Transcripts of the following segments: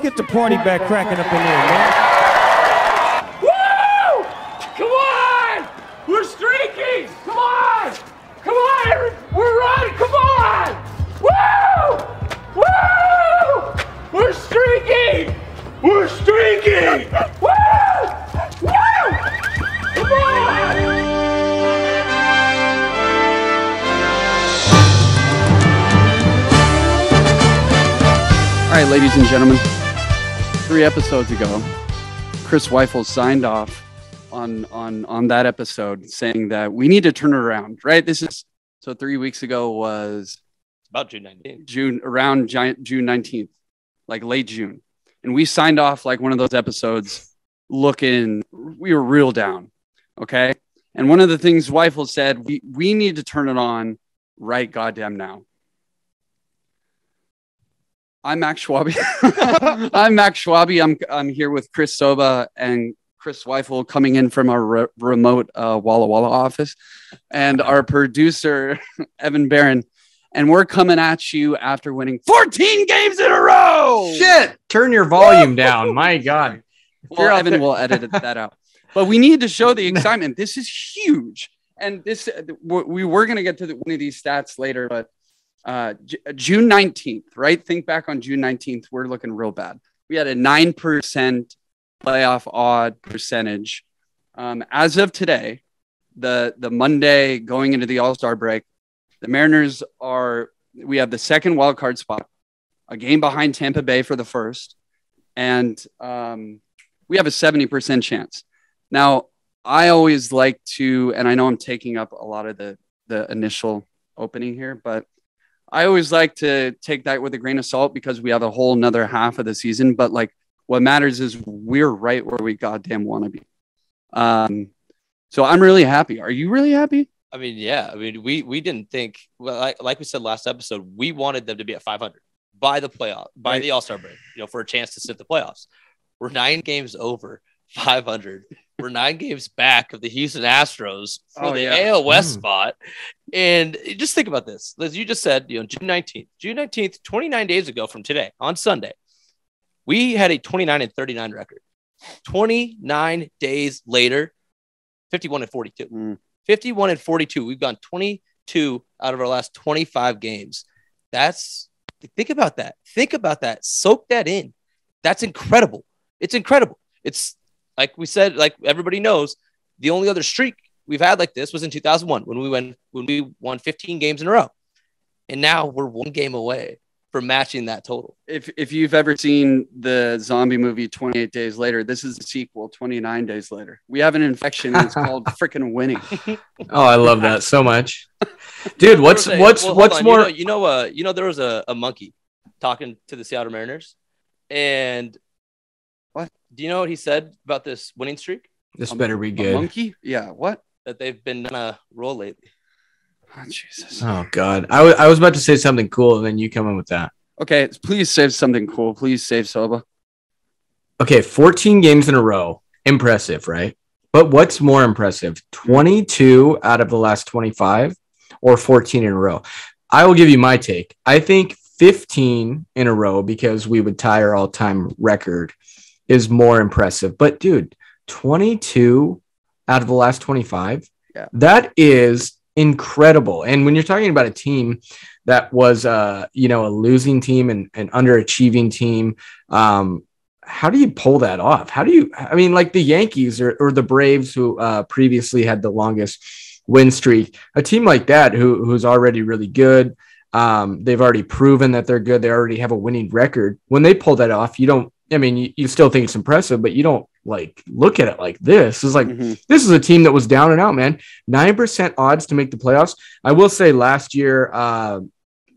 get the party back cracking up in there, man. Woo! Come on! We're streaking! Come on! Come on! We're running! Come on! Woo! Woo! We're streaking! We're streaking! Woo! Woo! Come on! All right, ladies and gentlemen, 3 episodes ago, Chris Zweifel signed off on that episode saying that we need to turn it around, right? So 3 weeks ago was about June 19th. June 19th, like late June. And we signed off like one of those episodes we were real down, okay? And one of the things Zweifel said, we need to turn it on right goddamn now. I'm Max Schwabe. I'm here with Chris Sobba and Chris Zweifel coming in from our remote Walla Walla office, and our producer Evan Barron. And we're coming at you after winning 14 games in a row. Shit! Turn your volume down. My God. Well, Evan will edit that out. But we need to show the excitement. This is huge. And we were going to get to one of these stats later, but June 19th, right? Think back on June 19th. We're looking real bad. We had a 9% playoff odd percentage. As of today, the Monday going into the All-Star break, the Mariners we have the second wild card spot, a game behind Tampa Bay for the first, and we have a 70% chance. Now, I always like to, and I know I'm taking up a lot of the initial opening here, but I always like to take that with a grain of salt because we have a whole nother half of the season. But like, what matters is we're right where we goddamn want to be. So I'm really happy. Are you really happy? I mean, yeah. I mean, we didn't think, well, like we said last episode, we wanted them to be at 500 by the the All-Star break, for a chance to sit the playoffs. We're 9 games over 500. We're 9 games back of the Houston Astros for the AL West spot. And just think about this. As you just said, June 19th, 29 days ago from today, on Sunday, we had a 29-39 record. 29 days later, 51-42. 51-42. We've gone 22 out of our last 25 games. Think about that. Think about that. Soak that in. That's incredible. It's incredible. It's like we said, like everybody knows, the only other streak we've had like this was in 2001 when we won 15 games in a row. And now we're 1 game away from matching that total. If you've ever seen the zombie movie 28 Days Later, this is the sequel 29 Days Later. We have an infection and it's called freaking winning. Oh, I love that so much. Dude, what's more? There was a monkey talking to the Seattle Mariners, and what? Do you know what he said about this winning streak? This better be good. A monkey? Yeah. What? That they've been on a roll lately. Oh, Jesus. Oh, God. I was about to say something cool, and then you come in with that. Okay, please save something cool. Please save Sobba. Okay, 14 games in a row. Impressive, right? But what's more impressive? 22 out of the last 25 or 14 in a row? I will give you my take. I think 15 in a row, because we would tie our all-time record, is more impressive. But, dude, 22 out of the last 25? Yeah. That is incredible. And when you're talking about a team that was a losing team and an underachieving team, how do you pull that off? Like the Yankees or the Braves, who previously had the longest win streak, a team like that who's already really good, they've already proven that they're good, they already have a winning record. When they pull that off, you still think it's impressive, but you don't look at it like this. It's like, This is a team that was down and out, man. 9% odds to make the playoffs. I will say last year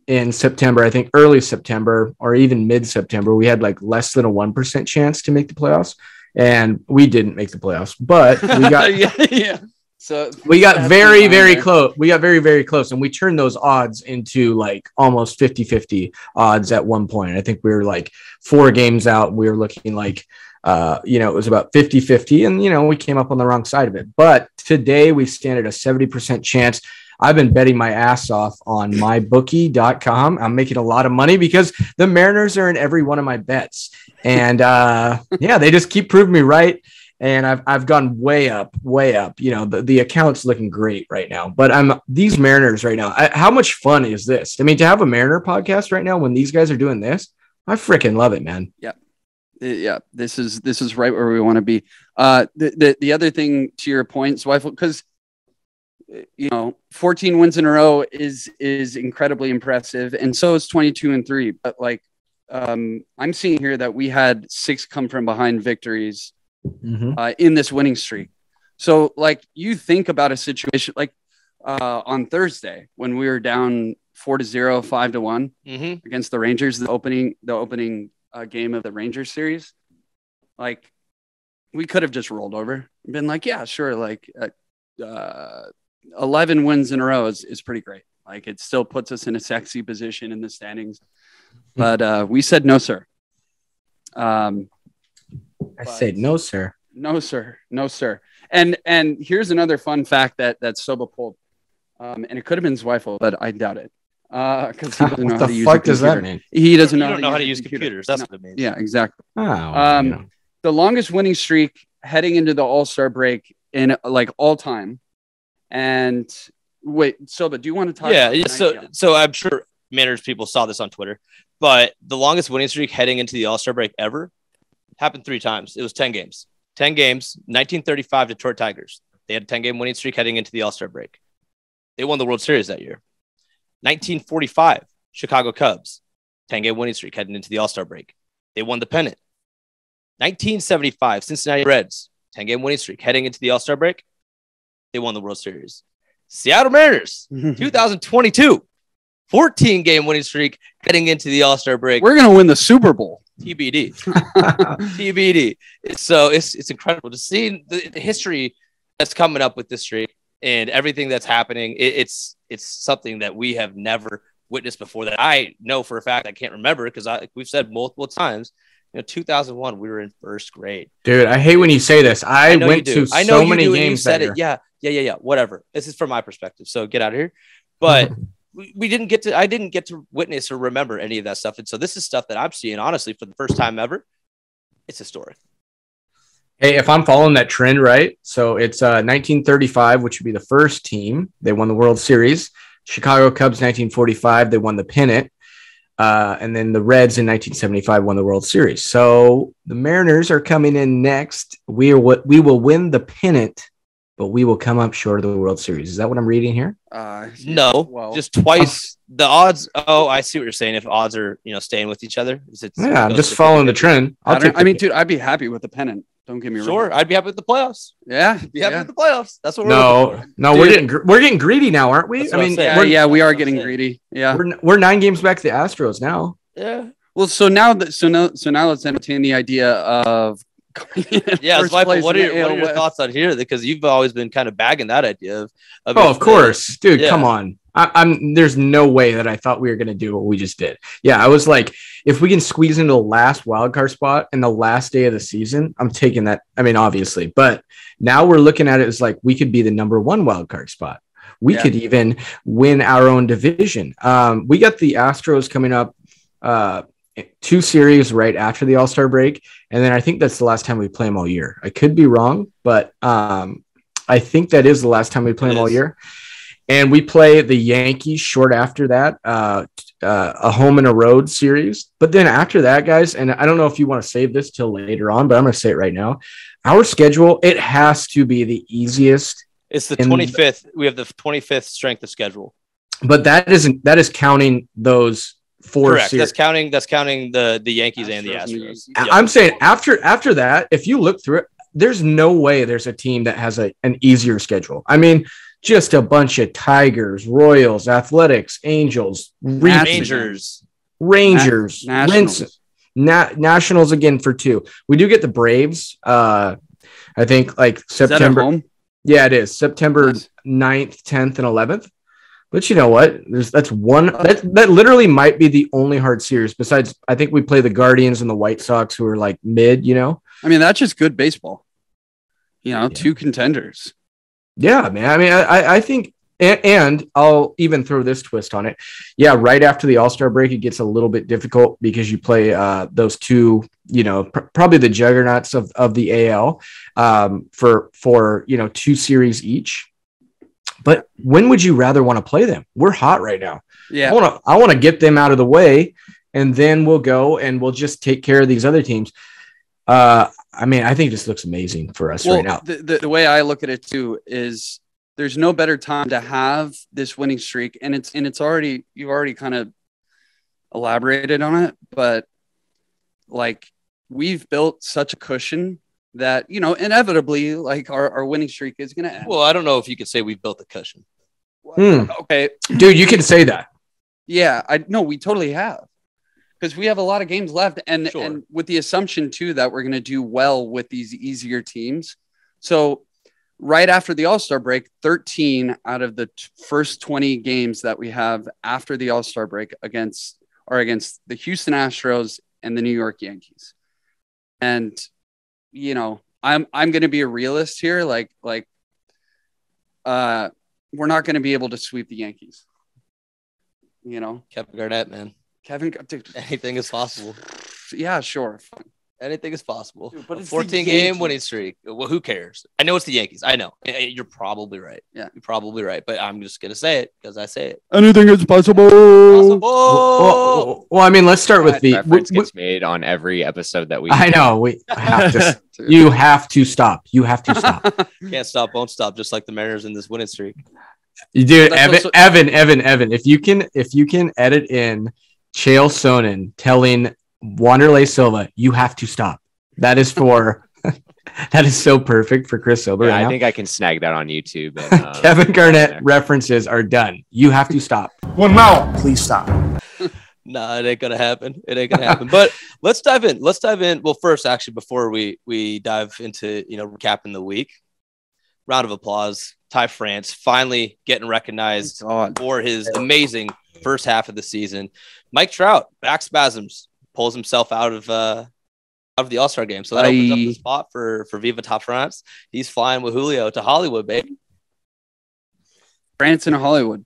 in September, I think early September or even mid-September, we had less than a 1% chance to make the playoffs, and we didn't make the playoffs, but we got yeah. So we got very, very close. We got very, very close, and we turned those odds into almost 50-50 odds at one point. I think we were 4 games out. We were looking it was about 50-50, and we came up on the wrong side of it. But today we stand at a 70% chance. I've been betting my ass off on mybookie.com. I'm making a lot of money because the Mariners are in every one of my bets. And they just keep proving me right. And I've gone way up. You know, the account's looking great right now. But these Mariners right now. How much fun is this? I mean, to have a Mariner podcast right now when these guys are doing this, I freaking love it, man. Yeah. This is right where we want to be. The other thing to your point, Zweifel, because 14 wins in a row is incredibly impressive, and so is 22-3. But like, I'm seeing here that we had 6 come from behind victories in this winning streak. So like, you think about a situation like on Thursday when we were down 4-0, 5-1 against the Rangers, the opening game of the Rangers series. Like, we could have just rolled over and been like, yeah, sure. Like 11 wins in a row is pretty great. Like, it still puts us in a sexy position in the standings. But we said no, sir. I said no, sir. No, sir. No, sir. And here's another fun fact that Sobba pulled. And it could have been Zweifel, but I doubt it. Because he doesn't know how to use a computer. What the fuck does that mean? He doesn't know how to use computers. That's what it means. Yeah, exactly. Oh, the longest winning streak heading into the All-Star break in like all time. And wait, Sobba, do you want to talk? Yeah. So I'm sure Mariners people saw this on Twitter, but the longest winning streak heading into the All-Star break ever happened 3 times. It was 10 games. 10 games, 1935 Detroit Tigers. They had a 10-game winning streak heading into the All-Star break. They won the World Series that year. 1945 Chicago Cubs, 10-game winning streak heading into the All-Star break. They won the pennant. 1975 Cincinnati Reds, 10-game winning streak heading into the All-Star break. They won the World Series. Seattle Mariners, 2022, 14-game winning streak heading into the All-Star break. We're going to win the Super Bowl. TBD. TBD. So it's incredible to see the history that's coming up with this streak and everything that's happening. It's something that we have never witnessed before, that I know for a fact I can't remember, because we've said multiple times. 2001, we were in first grade. Dude, I hate when you say this. I went to so many games that year. Yeah. Whatever. This is from my perspective. So get out of here. But I didn't get to witness or remember any of that stuff. And so this is stuff that I'm seeing, honestly, for the first time ever. It's historic. Hey, if I'm following that trend right, so it's 1935, which would be the first team. They won the World Series. Chicago Cubs, 1945, they won the pennant. And then the Reds in 1975 won the World Series. So the Mariners are coming in next. We will win the pennant, but we will come up short of the World Series. Is that what I'm reading here? No, just twice the odds. Oh, I see what you're saying. If odds are, staying with each other. I'm just following the trend. Dude, I'd be happy with the pennant. Don't get me wrong. Sure, I'd be happy with the playoffs. Yeah, be happy with the playoffs. That's what we're looking for. No, we're getting greedy now, aren't we? We are getting greedy. Yeah, we're 9 games back to the Astros now. Yeah. Well, so now let's entertain the idea of. Zweifel, what are your thoughts on here? Because you've always been kind of bagging that idea of. Of course, dude. Yeah. Come on. There's no way that I thought we were going to do what we just did. Yeah, I was like, if we can squeeze into the last wildcard spot in the last day of the season, I'm taking that. I mean, obviously, but now we're looking at it as like we could be the number 1 wildcard spot. We could even win our own division. We got the Astros coming up 2 series right after the All-Star break, and then I think that's the last time we play them all year. I could be wrong, but I think that is the last time we play them all year. And we play the Yankees short after that, a home and a road series. But then after that, guys, and I don't know if you want to save this till later on, but I'm going to say it right now. Our schedule, it has to be the easiest. It's the 25th. We have the 25th strength of schedule. But that is counting those 4 Correct. series. That's counting the Yankees and the Astros. I'm saying after that, if you look through it, there's no way there's a team that has an easier schedule. I mean, just a bunch of Tigers, Royals, Athletics, Angels, Rangers, Nationals again for 2. We do get the Braves. I think like September. Is that at home? Yeah, it is September 9th, 10th, and 11th. But you know what? That's one that literally might be the only hard series. Besides, I think we play the Guardians and the White Sox, who are like mid. I mean, that's just good baseball. 2 contenders. Yeah, man. I mean, I think And I'll even throw this twist on it. Yeah, right after the All-Star break, it gets a little bit difficult because you play those two, probably the juggernauts of the AL for 2 series each. But when would you rather want to play them? We're hot right now. Yeah, I want to get them out of the way, and then we'll go and we'll just take care of these other teams. I think this looks amazing for us right now. The way I look at it too is there's no better time to have this winning streak, and it's already, you've already kind of elaborated on it, but like we've built such a cushion that inevitably like our winning streak is going to end. Well, I don't know if you could say we've built a cushion. Okay, dude, you can say that. Yeah, we totally have, because we have a lot of games left, and Sure. and with the assumption too that we're going to do well with these easier teams. So right after the All-Star break, 13 out of the first 20 games that we have after the All-Star break are against the Houston Astros and the New York Yankees. And I'm going to be a realist here. Like we're not going to be able to sweep the Yankees. Kevin Garnett, man. Dude, Anything is possible. yeah, sure. Fine. Anything is possible. Dude, but A it's the 14-game Yankees. winning streak. Well, who cares? I know it's the Yankees. I know. You're probably right. Yeah. You're probably right. But I'm just going to say it because I say it. Anything is possible. Possible. Well, let's start with That reference gets made on every episode that we. I know we have to. You have to stop. You have to stop. Can't stop, won't stop, just like the Mariners in this winning streak. Dude, That's Evan, if you can edit in Chael Sonnen telling Wanderlei Silva, you have to stop. That is that is so perfect for Chris Silva. Yeah, right I now. think I can snag that on YouTube. And, Kevin Garnett references are done. You have to stop. Well, now, please stop. Nah, it ain't gonna happen. It ain't gonna happen. But let's dive in. Well, first, actually, before we dive into recapping the week, round of applause. Ty France finally getting recognized for his amazing first half of the season. Mike Trout, back spasms, pulls himself out of the All-Star game. So that opens up the spot for Viva Top France. He's flying with Julio to Hollywood, baby. France and Hollywood.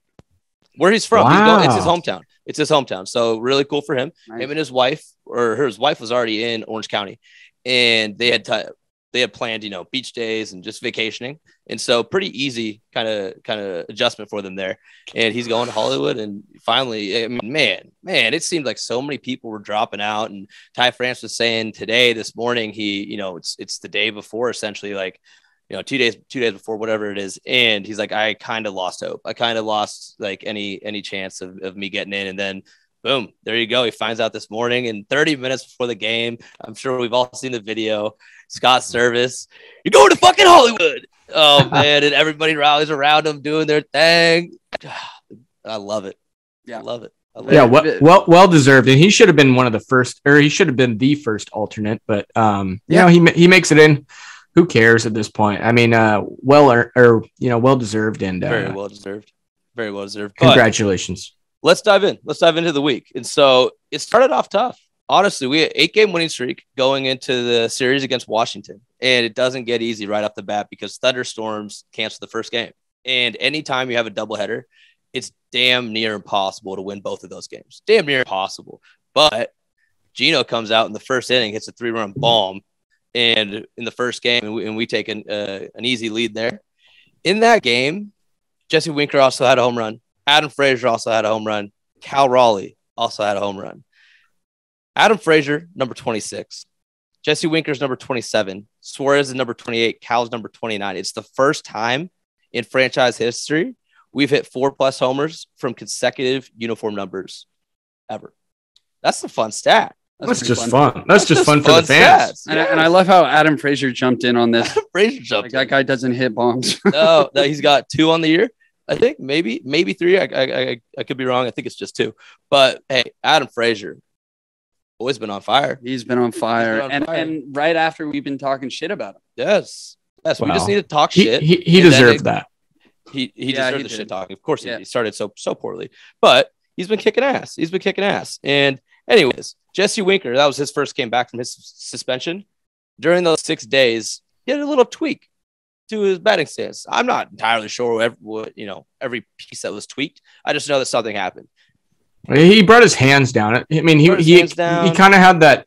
Where he's from. Wow. It's his hometown. It's his hometown. So really cool for him. Nice. Him and his wife, his wife was already in Orange County, and they had planned, beach days and just vacationing. And so pretty easy kind of adjustment for them there. And he's going to Hollywood, and finally, man, it seemed like so many people were dropping out. And Ty France was saying this morning, he, it's the day before, essentially, like, 2 days before, whatever it is. And he's like, I kind of lost hope. I kind of lost like any chance of me getting in. And then boom, there you go. He finds out this morning, and 30 minutes before the game, I'm sure we've all seen the video. Scott Service, you're going to fucking Hollywood. Oh man. And everybody rallies around him doing their thing. I love it. Yeah. I love it. Yeah, well deserved, and he should have been one of the first, or he should have been the first alternate. But he makes it in. Who cares at this point? I mean, well deserved, and very well deserved. Very well deserved. Congratulations. But let's dive in. Let's dive into the week. And so it started off tough. Honestly, we had 8-game winning streak going into the series against Washington, and it doesn't get easy right off the bat because thunderstorms cancel the first game. And anytime you have a doubleheader, it's damn near impossible to win both of those games. Damn near impossible. But Gino comes out in the first inning, hits a 3-run bomb, and in the first game, and we take an easy lead there. In that game, Jesse Winker also had a home run. Adam Frazier also had a home run. Cal Raleigh also had a home run. Adam Frazier, number 26. Jesse Winker's number 27. Suarez is number 28. Cal's number 29. It's the first time in franchise history we've hit 4+ homers from consecutive uniform numbers ever. That's a fun stat. That's just fun. That's just fun for the fans. And I love how Adam Frazier jumped in on this. Adam Frazier jumped. That guy doesn't hit bombs. No, he's got 2 on the year. I think maybe 3. I could be wrong. I think it's just 2. But hey, Adam Frazier, always been on fire. He's been on fire. And right after we've been talking shit about him. Yes. Wow. We just need to talk shit. He deserved that. He deserved the shit talking. Of course, he started so poorly, but he's been kicking ass. And anyways, Jesse Winker, that was his first game back from his suspension. During those 6 days, he had a little tweak. to his batting stance. I'm not entirely sure every piece that was tweaked. I just know that something happened. He brought his hands down. I mean, he kind of had that,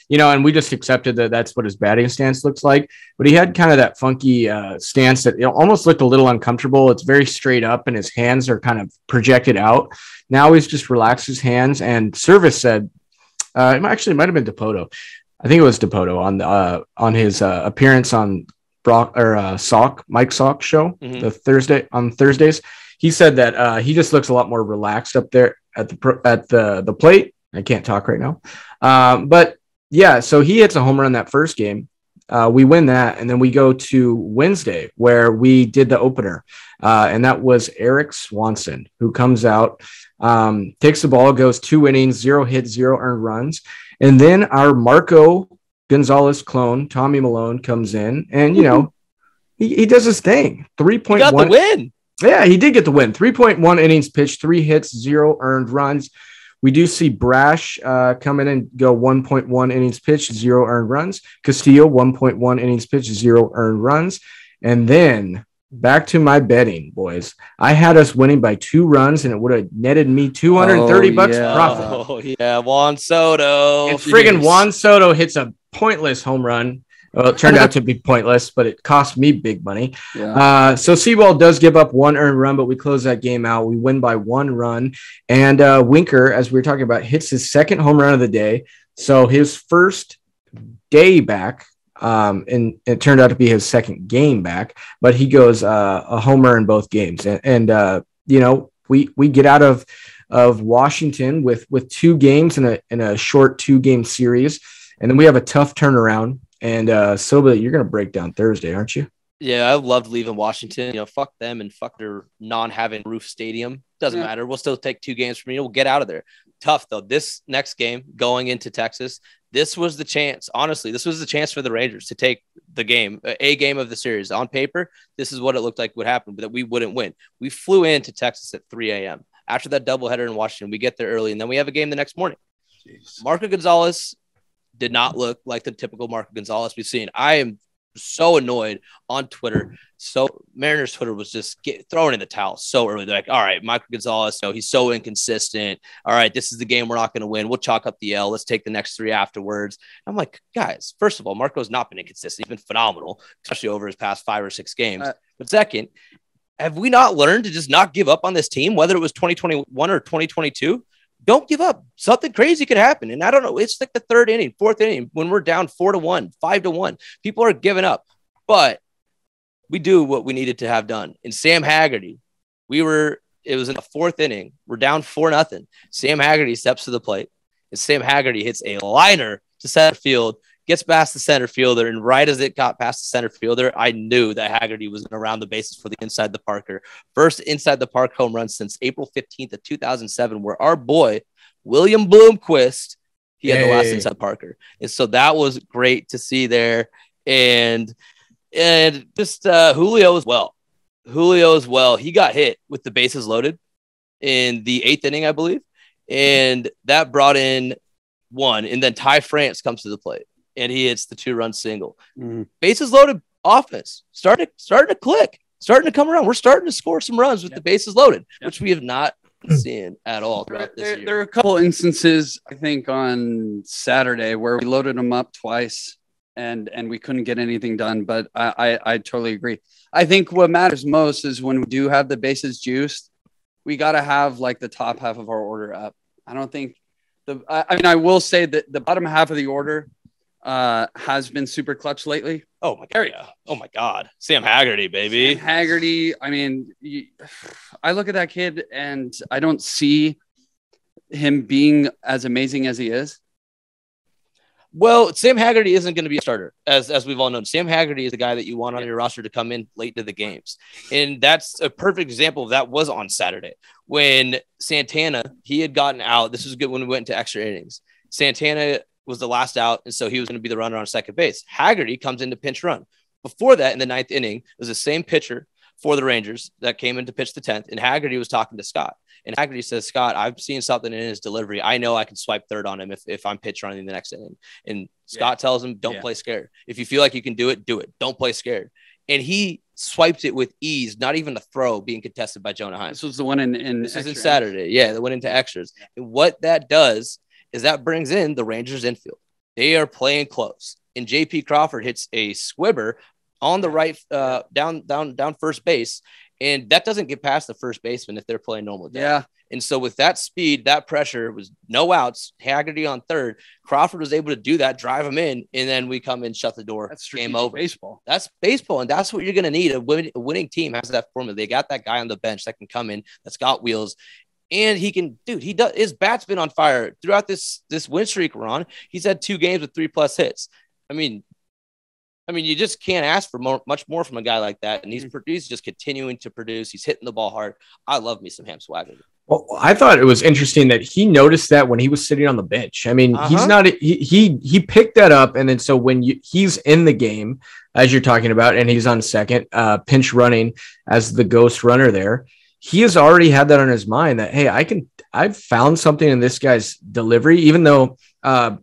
and we just accepted that that's what his batting stance looks like. But he had kind of that funky stance that almost looked a little uncomfortable. It's very straight up, and his hands are kind of projected out. Now he's just relaxed his hands. And Service said, it might have been Dipoto. I think it was Dipoto on his appearance on Mike Sock show on Thursdays. He said that he just looks a lot more relaxed up there at the plate. I can't talk right now. But yeah, so he hits a home run that first game. We win that. And then we go to Wednesday where we did the opener. And that was Eric Swanson, who comes out, takes the ball, goes 2 innings, 0 hits, 0 earned runs. And then our Marco Gonzalez clone, Tommy Malone, comes in and, he does his thing. 3.1. Got the win. Yeah, he did get the win. 3.1 innings pitched, 3 hits, 0 earned runs. We do see Brash come in and go 1.1 innings pitched, 0 earned runs. Castillo, 1.1 innings pitched, 0 earned runs. And then back to my betting, boys. I had us winning by 2 runs, and it would have netted me $230 profit. Oh, yeah, Juan Soto. And friggin' Juan Soto hits a pointless home run. Well, it turned out to be pointless, but it cost me big money. Yeah. So Seawald does give up 1 earned run, but we close that game out. We win by 1 run. And Winker, as we were talking about, hits his 2nd home run of the day. So his first day back, and it turned out to be his 2nd game back, but he goes a homer in both games. And we get out of Washington with 2 games in a short 2-game series. And then we have a tough turnaround. And Sobba, you're going to break down Thursday, aren't you? Yeah, I loved leaving Washington. Fuck them and fuck their non-having roof stadium. Doesn't matter. We'll still take 2 games from you. We'll get out of there. Tough, though. This next game, going into Texas, this was the chance. Honestly, this was the chance for the Rangers to take the game, a game of the series. On paper, this is what it looked like would happen, but that we wouldn't win. We flew into Texas at 3 a.m. After that doubleheader in Washington, we get there early, and then we have a game the next morning. Jeez. Marco Gonzalez did not look like the typical Marco Gonzalez we've seen. I am so annoyed on Twitter. So Mariners Twitter was just throwing in the towel so early. They're like, all right, Marco Gonzalez, he's so inconsistent. All right, this is the game we're not going to win. We'll chalk up the L. Let's take the next 3 afterwards. I'm like, guys, first of all, Marco's not been inconsistent. He's been phenomenal, especially over his past 5 or 6 games. But second, have we not learned to just not give up on this team, whether it was 2021 or 2022? Don't give up. Something crazy could happen. And I don't know. It's like the 3rd inning, 4th inning, when we're down 4-1, 5-1. People are giving up. But we do what we needed to have done. And Sam Haggerty, it was in the 4th inning. We're down 4-0. Sam Haggerty steps to the plate. And Sam Haggerty hits a liner to center field, gets past the center fielder, and right as it got past the center fielder, I knew that Haggerty was around the bases for the inside the Parker. First inside the park home run since April 15th of 2007, where our boy, William Bloomquist, he had the last inside Parker. And so that was great to see there. And just Julio as well. He got hit with the bases loaded in the 8th inning, I believe. And that brought in 1. And then Ty France comes to the plate. And he hits the 2-run single. Bases loaded offense. Starting to click. Starting to come around. We're starting to score some runs with the bases loaded, which we have not seen at all throughout this year. There are a couple instances, I think, on Saturday where we loaded them up twice and we couldn't get anything done. But I totally agree. I think what matters most is when we do have the bases juiced, we got to have like the top half of our order up. I don't think I will say that the bottom half of the order has been super clutch lately. Oh my God. Yeah. Oh my God. Sam Haggerty, baby. Sam Haggerty. I mean, I look at that kid and I don't see him being as amazing as he is. Well, Sam Haggerty isn't going to be a starter, as we've all known. Sam Haggerty is the guy that you want on your roster to come in late into the games. And that's a perfect example of that was on Saturday when Santana, he had gotten out. This was good when we went into extra innings. Santana was the last out, and so he was going to be the runner on second base. Haggerty comes in to pinch run. Before that, in the 9th inning, it was the same pitcher for the Rangers that came in to pitch the 10th, and Haggerty was talking to Scott. And Haggerty says, Scott, I've seen something in his delivery. I know I can swipe third on him if I'm pitch running the next inning. And Scott tells him, don't play scared. If you feel like you can do it, do it. Don't play scared. and he swiped it with ease, not even a throw being contested by Jonah Heim. This was the one in This was in Saturday. Yeah, that went into extras. And what that does is that brings in the Rangers infield. They are playing close. And JP Crawford hits a squibber on the right, down first base. And that doesn't get past the first baseman if they're playing normal day. Yeah. And so with that speed, that pressure, was no outs, Haggerty on third. Crawford was able to do that, drive him in, and then we come in, shut the door. That's game over. Baseball. That's baseball, and that's what you're going to need. A winning team has that formula. They got that guy on the bench that can come in, that's got wheels, and he can, dude, he does. His bat's been on fire throughout this win streak we're on. He's had 2 games with 3+ hits. I mean, you just can't ask for much more from a guy like that, and he's just continuing to produce. He's hitting the ball hard. I love me some Ham Swagger. Well, I thought it was interesting that he noticed that when he was sitting on the bench. I mean, he's not he picked that up, and then so when he's in the game, as you're talking about, and he's on second, pinch running as the ghost runner there, he has already had that on his mind that, hey, I've found something in this guy's delivery. Even though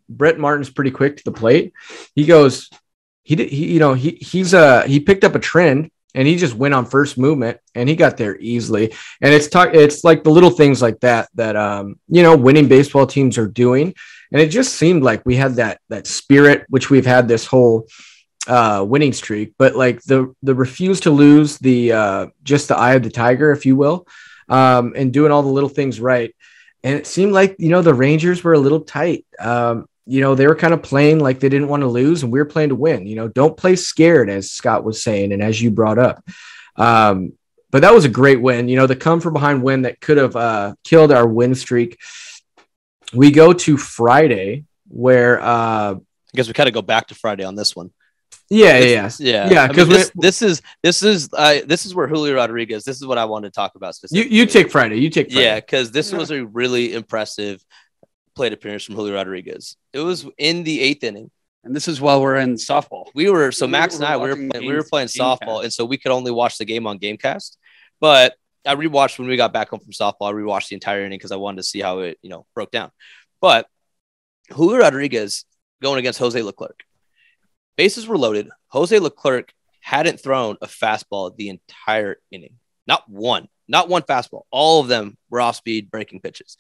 Brett Martin's pretty quick to the plate, he goes, he picked up a trend. And he just went on first movement, and he got there easily. And it's like the little things like that winning baseball teams are doing. And it just seemed like we had that spirit, which we've had this whole winning streak. But like the refuse to lose, just the eye of the tiger, if you will, and doing all the little things right. And it seemed like the Rangers were a little tight. They were kind of playing like they didn't want to lose, and we were playing to win. Don't play scared, as Scott was saying, and as you brought up. But that was a great win. The come from behind win that could have killed our win streak. We go to Friday, where I guess we kind of go back to Friday on this one. Yeah. Because this is where Julio Rodriguez. This is what I wanted to talk about specifically. You take Friday. Yeah, because this was a really impressive plate appearance from Julio Rodriguez. It was in the 8th inning. And this is while we're in softball. Max and I, we were playing softball. And so we could only watch the game on Gamecast. But I rewatched when we got back home from softball. I rewatched the entire inning because I wanted to see how it, broke down. But Julio Rodriguez going against Jose Leclerc. Bases were loaded. Jose Leclerc hadn't thrown a fastball the entire inning. Not one fastball. All of them were off speed breaking pitches.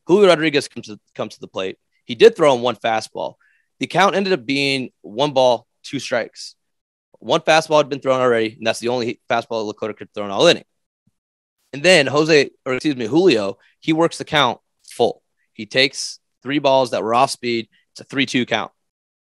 Julio Rodriguez comes to the plate. He did throw him one fastball. The count ended up being 1 ball, 2 strikes. 1 fastball had been thrown already, and that's the only fastball Leclerc could throw all inning. And then Julio, he works the count full. He takes 3 balls that were off speed. It's a 3-2 count.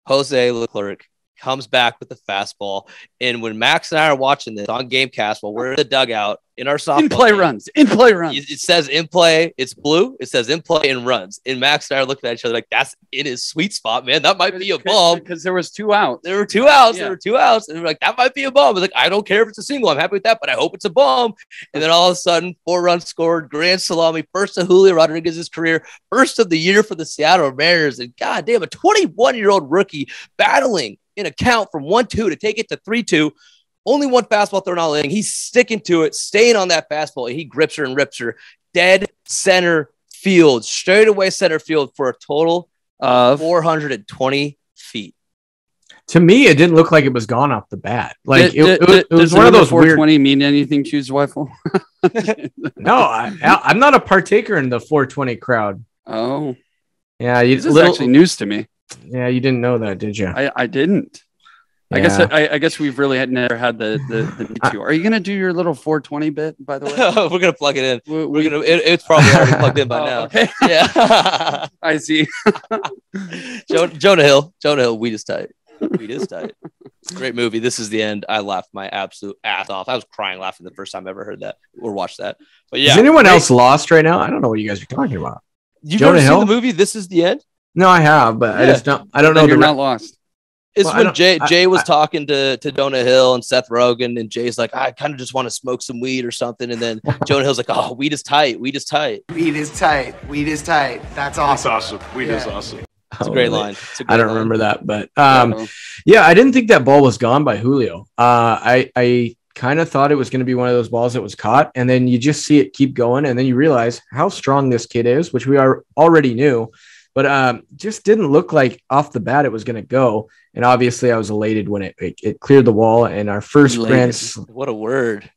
Jose Leclerc comes back with the fastball. And when Max and I are watching this on Gamecast while we're in the dugout in our softball in play runs. It says in play. It's blue. It says in play and runs. And Max and I are looking at each other like, that's in his sweet spot, man. That might be a bomb. Because there was 2 outs. There were 2 outs. Yeah. And we're like, that might be a bomb. I was like, I don't care if it's a single. I'm happy with that, but I hope it's a bomb. And then all of a sudden, 4 runs scored, grand salami, first of Julio Rodriguez's career, first of the year for the Seattle Mariners. And goddamn, a 21-year-old rookie battling in a count from 1-2 to take it to 3-2. Only 1 fastball thrown all inning. He's sticking to it, staying on that fastball. And he grips her and rips her dead center field, straight away center field for a total of 420 feet. To me, it didn't look like it was gone off the bat. Like it was one of those 420 weird... mean anything to you, Zweifel? No, I'm not a partaker in the 420 crowd. Oh, yeah, this is actually news to me. Yeah, you didn't know that, did you? I didn't. Yeah. I guess we've really never had the need to. Are you gonna do your little 420 bit, by the way? We're gonna plug it in. It's probably already plugged in by now. Okay. Yeah. I see. Jonah Hill, Weed is tight. Great movie. This is the end. I laughed my absolute ass off. I was crying laughing the first time I ever heard that or watched that. But yeah. Is anyone else lost right now? I don't know what you guys are talking about. You've never seen the movie This Is the End? No, I have, but I don't know. You're not lost. It's when Jay was talking to Jonah Hill and Seth Rogen, and Jay's like, I kind of just want to smoke some weed or something. And then Jonah Hill's like, oh, weed is tight. Weed is tight. That's awesome. That's awesome. Weed is awesome. It's a great line. I don't remember that, but yeah, I didn't think that ball was gone by Julio. I kind of thought it was going to be one of those balls that was caught, and then you just see it keep going, and then you realize how strong this kid is, which we already knew. but just didn't look like off the bat it was going to go. And obviously, I was elated when it cleared the wall. And our first What a word!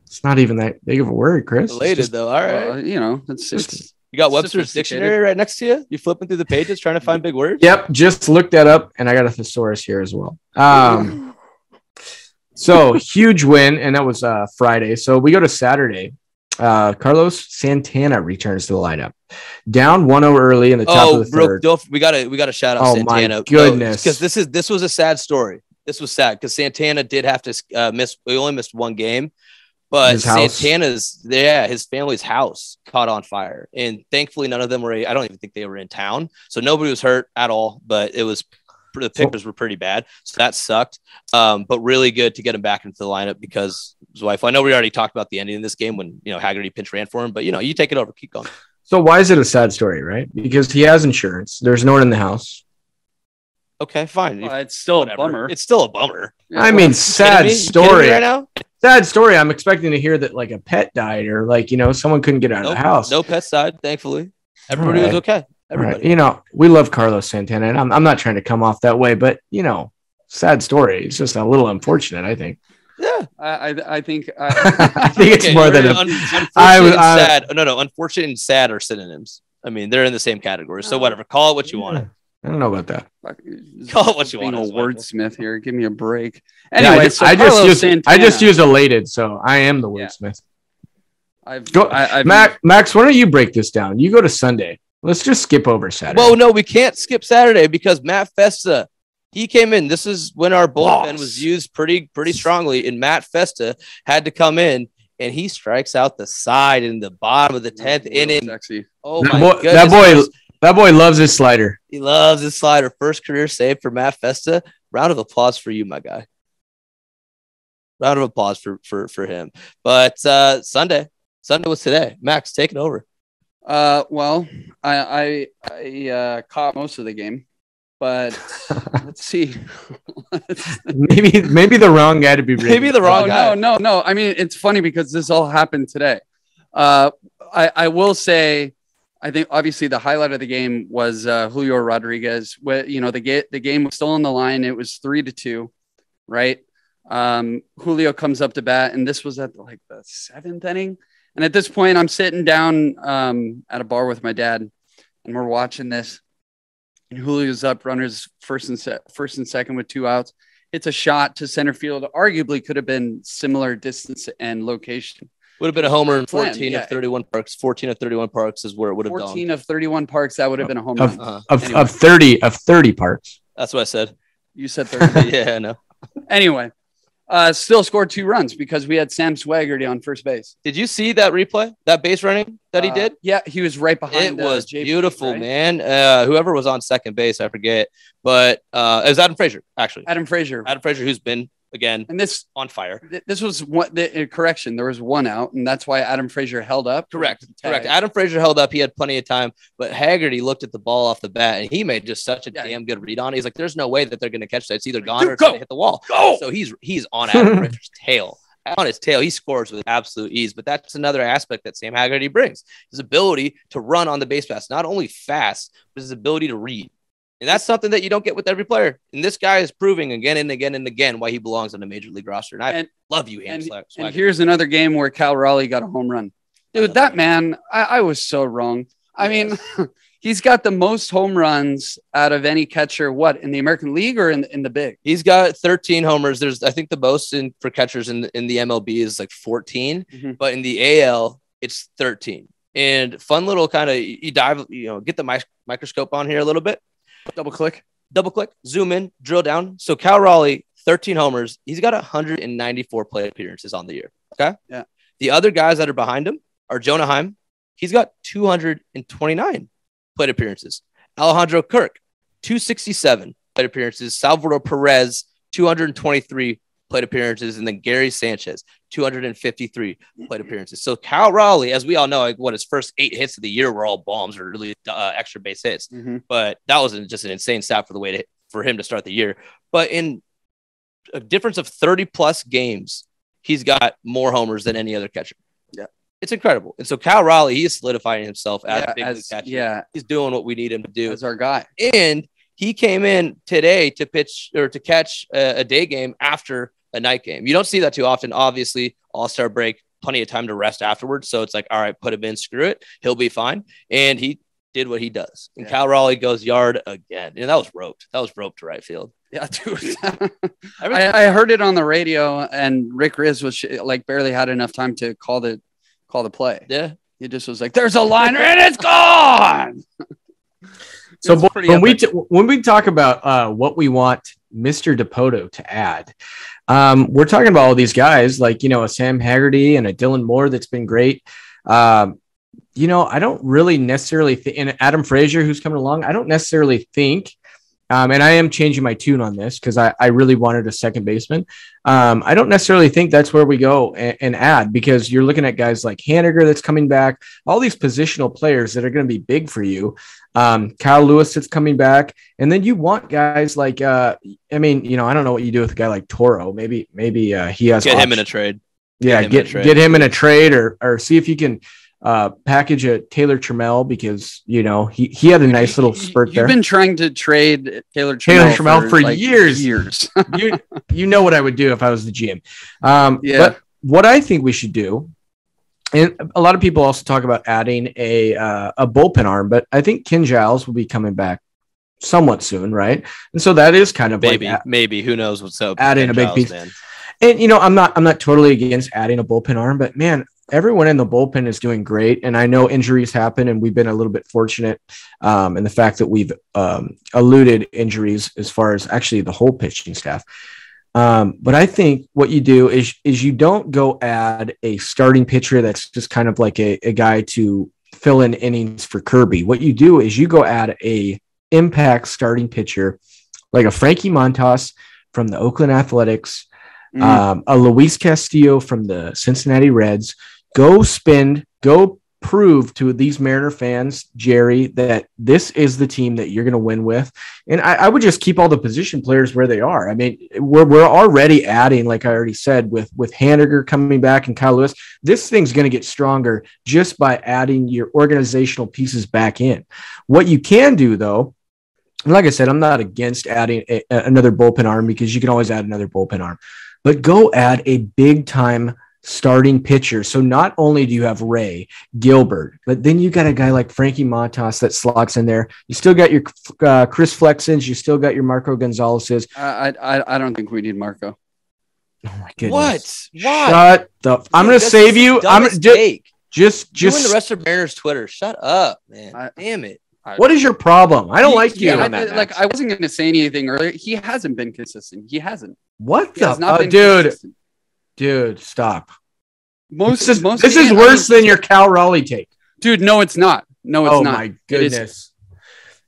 It's not even that big of a word, Chris. Elated though. All right, it's you got Webster's dictionary right next to you. You flipping through the pages trying to find big words. Yep, just looked that up, and I got a thesaurus here as well. So huge win, and that was Friday. So we go to Saturday. Carlos Santana returns to the lineup, down 1-0 early in the top of the third. We gotta shout out Santana. My goodness, because this was a sad story. This was sad because Santana did have to miss. We only missed one game, but Santana's his family's house caught on fire, and thankfully none of them were. I don't even think they were in town, so nobody was hurt at all. But the pictures were pretty bad, so that sucked. But really good to get him back into the lineup because Zweifel. I know we already talked about the ending of this game when Haggerty pinch ran for him, but you take it over, keep going. So why is it a sad story, right? Because he has insurance. There's no one in the house. Okay, fine. It's still a bummer. It's still a bummer. I mean, sad story. Right now? Sad story. I'm expecting to hear that like a pet died or like someone couldn't get out of the house. No pets died, thankfully. Everybody was okay. Everybody. Right. We love Carlos Santana, and I'm not trying to come off that way, but sad story. It's just a little unfortunate, I think. Yeah, I think I think it's more than sad. No, unfortunate and sad are synonyms. I mean, they're in the same category. So whatever, call it what you want. I don't know about that. Call it what you want. Being a wordsmith here, give me a break. Anyway, I just use elated, so I am the wordsmith. Max, why don't you break this down? You go to Sunday. Let's just skip over Saturday. Well, no, we can't skip Saturday because Matt Festa, he came in. This is when our bullpen was used pretty strongly, and Matt Festa had to come in, and he strikes out the side in the bottom of the 10th inning. Sexy. Oh my goodness. That boy loves his slider. He loves his slider. First career save for Matt Festa. Round of applause for you, my guy. Round of applause for him. But Sunday was today. Max, take it over. Well, I caught most of the game, but let's see. maybe the wrong guy to be. Maybe the wrong guy. No. I mean, it's funny because this all happened today. I will say, I think obviously the highlight of the game was Julio Rodriguez. The game was still on the line. It was 3-2, right? Julio comes up to bat, and this was at the 7th inning. And at this point, I'm sitting down at a bar with my dad, and we're watching this. And Julio's up, runners first and second with 2 outs. It's a shot to center field. Arguably could have been similar distance and location. Would have been a homer in 14 of 31 parks. 14 of 31 parks is where it would have gone. 14 of 31 parks, that would have been a home run. Of 30 parks. That's what I said. You said 30. Yeah, I know. Anyway. Still scored 2 runs because we had Sam Swaggerty on first base. Did you see that replay? That base running that he did? Yeah, he was right behind. It was JP, beautiful, right? man. Whoever was on second base, I forget, but it was Adam Frazier, actually. Adam Frazier, who's been again and this on fire. This was what the correction. There was 1 out, and that's why Adam Frazier held up. Correct. Adam Frazier held up. He had plenty of time, but Haggerty looked at the ball off the bat, and he made just such a damn good read on it. He's like, "There's no way that they're going to catch that. It's either gone or it's going to hit the wall." Go! So he's on Adam Frazier's tail. On his tail, he scores with absolute ease. But that's another aspect that Sam Haggerty brings: his ability to run on the base pass, not only fast, but his ability to read. And that's something that you don't get with every player. And this guy is proving again and again and again why he belongs on the major league roster. And I love you, and here's another game where Cal Raleigh got a home run. Dude, that man, I was so wrong. I mean, he's got the most home runs out of any catcher, in the American League or in the big? He's got 13 homers. I think the most for catchers in the MLB is 14, but in the AL, it's 13. And fun little kind of, you dive, get the microscope on here a little bit. Double click, zoom in, drill down. So Cal Raleigh, 13 homers. He's got 194 plate appearances on the year. Okay. Yeah. The other guys that are behind him are Jonah Heim. He's got 229 plate appearances. Alejandro Kirk, 267 plate appearances. Salvador Perez, 223 plate appearances. And then Gary Sanchez, 253 plate appearances. So Cal Raleigh, as we all know, his first 8 hits of the year were all bombs or really extra base hits. But that was just an insane stat for him to start the year. But in a difference of 30 plus games, he's got more homers than any other catcher. Yeah. It's incredible. And so Cal Raleigh, he is solidifying himself as a big league catcher. Yeah. He's doing what we need him to do. As our guy. And he came in today to pitch or to catch a day game after a night game. You don't see that too often. Obviously, All-Star break, plenty of time to rest afterwards. So it's like, all right, put him in, screw it. He'll be fine. And he did what he does. And Cal Raleigh goes yard again. And that was roped. That was roped to right field. Yeah, dude. I heard it on the radio, and Rick Riz was like barely had enough time to call the play. Yeah. He just was like, there's a liner and it's gone. So when we talk about what we want Mr. DePoto to add, we're talking about all these guys like, a Sam Haggerty and a Dylan Moore that's been great. I don't really necessarily and Adam Frazier, who's coming along, I don't necessarily think, and I am changing my tune on this because I really wanted a second baseman. I don't necessarily think that's where we go and add, because you're looking at guys like Haniger that's coming back, all these positional players that are going to be big for you. Kyle Lewis that's coming back. And then you want guys like, I don't know what you do with a guy like Toro. Maybe he has get him in a trade. Yeah, get him in a trade or see if you can package a Taylor Trammell, because he had a nice little spurt there. You've been trying to trade Taylor Trammell for like years. you know what I would do if I was the GM. But what I think we should do, and a lot of people also talk about adding a bullpen arm, but I think Ken Giles will be coming back somewhat soon, right? And so that is kind of maybe who knows what's up. Adding a big piece, man. And I'm not totally against adding a bullpen arm, but man, everyone in the bullpen is doing great. And I know injuries happen, and we've been a little bit fortunate in the fact that we've eluded injuries as far as actually the whole pitching staff. But I think what you do is you don't go add a starting pitcher that's just kind of like a guy to fill in innings for Kirby. What you do is you go add a impact starting pitcher like a Frankie Montas from the Oakland Athletics, a Luis Castillo from the Cincinnati Reds. Go prove to these Mariner fans, Jerry, that this is the team that you're going to win with. And I would just keep all the position players where they are. I mean, we're already adding, like I already said, with Haniger coming back and Kyle Lewis. This thing's going to get stronger just by adding your organizational pieces back in. What you can do, though, like I said, I'm not against adding another bullpen arm, because you can always add another bullpen arm. But go add a big-time starting pitcher. So not only do you have Ray Gilbert, but then you got a guy like Frankie Montas that slots in there. You still got your Chris Flexens. You still got your Marco Gonzalez's. I don't think we need Marco. Oh my goodness! What? Why? Shut the. I'm going to save you. I'm just you and the rest of Mariners Twitter. Shut up, man. Damn it. What is your problem? I don't like you. I wasn't going to say anything earlier. He hasn't been consistent. He hasn't. What the? Dude, stop. This is worse than your Cal Raleigh take. Dude, no, it's not. No, it's not. Oh, my goodness.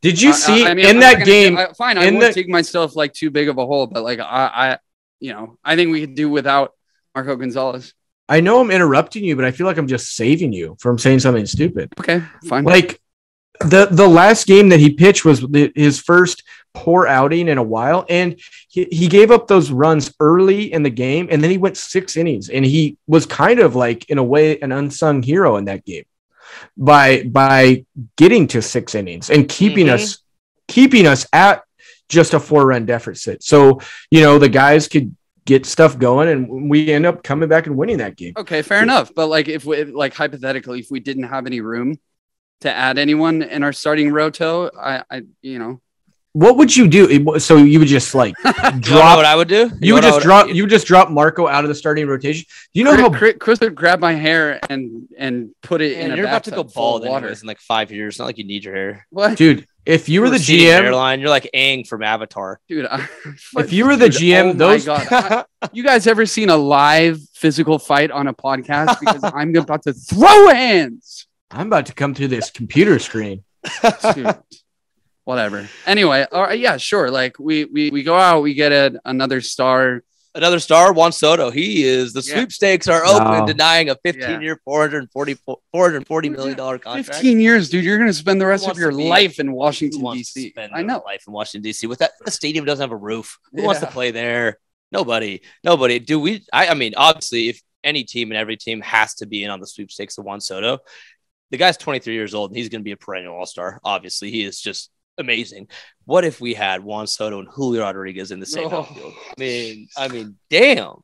Did you see in that game? Fine, I won't take myself like too big of a hole, but like I think we could do without Marco Gonzalez. I know I'm interrupting you, but I feel like I'm just saving you from saying something stupid. Okay, fine. Like the last game that he pitched was his first poor outing in a while, and he gave up those runs early in the game, and then he went 6 innings, and he was kind of like, in a way, an unsung hero in that game by getting to 6 innings and keeping us at just a 4-run deficit. So the guys could get stuff going, and we end up coming back and winning that game. Okay, fair enough. But like hypothetically, if we didn't have any room to add anyone in our starting roto, what would you do? So you would just like drop what I would do? You would just drop Marco out of the starting rotation. You know how Chris would grab my hair and put it in a you're about to go bald water in like 5 years. It's not like you need your hair. What? Dude, if you were the GM hairline, you're like Aang from Avatar. Dude, if you were the GM, my God. You guys ever seen a live physical fight on a podcast? Because I'm about to throw hands. I'm about to come through this computer screen. Dude. Whatever. Anyway, all right, yeah, sure. Like we go out, we get another star. Another star, Juan Soto. He is the sweepstakes are open, denying a 15-year, $440 million contract. 15 years, dude. You're going to spend the rest of your life in Washington, D.C. I know. Life in Washington, D.C. With that, the stadium doesn't have a roof. Who wants to play there? Nobody. Do we? I mean, obviously, any team and every team has to be in on the sweepstakes of Juan Soto. The guy's 23 years old and he's going to be a perennial all-star. Obviously, he is just amazing. What if we had Juan Soto and Julio Rodriguez in the same outfield? I mean, damn.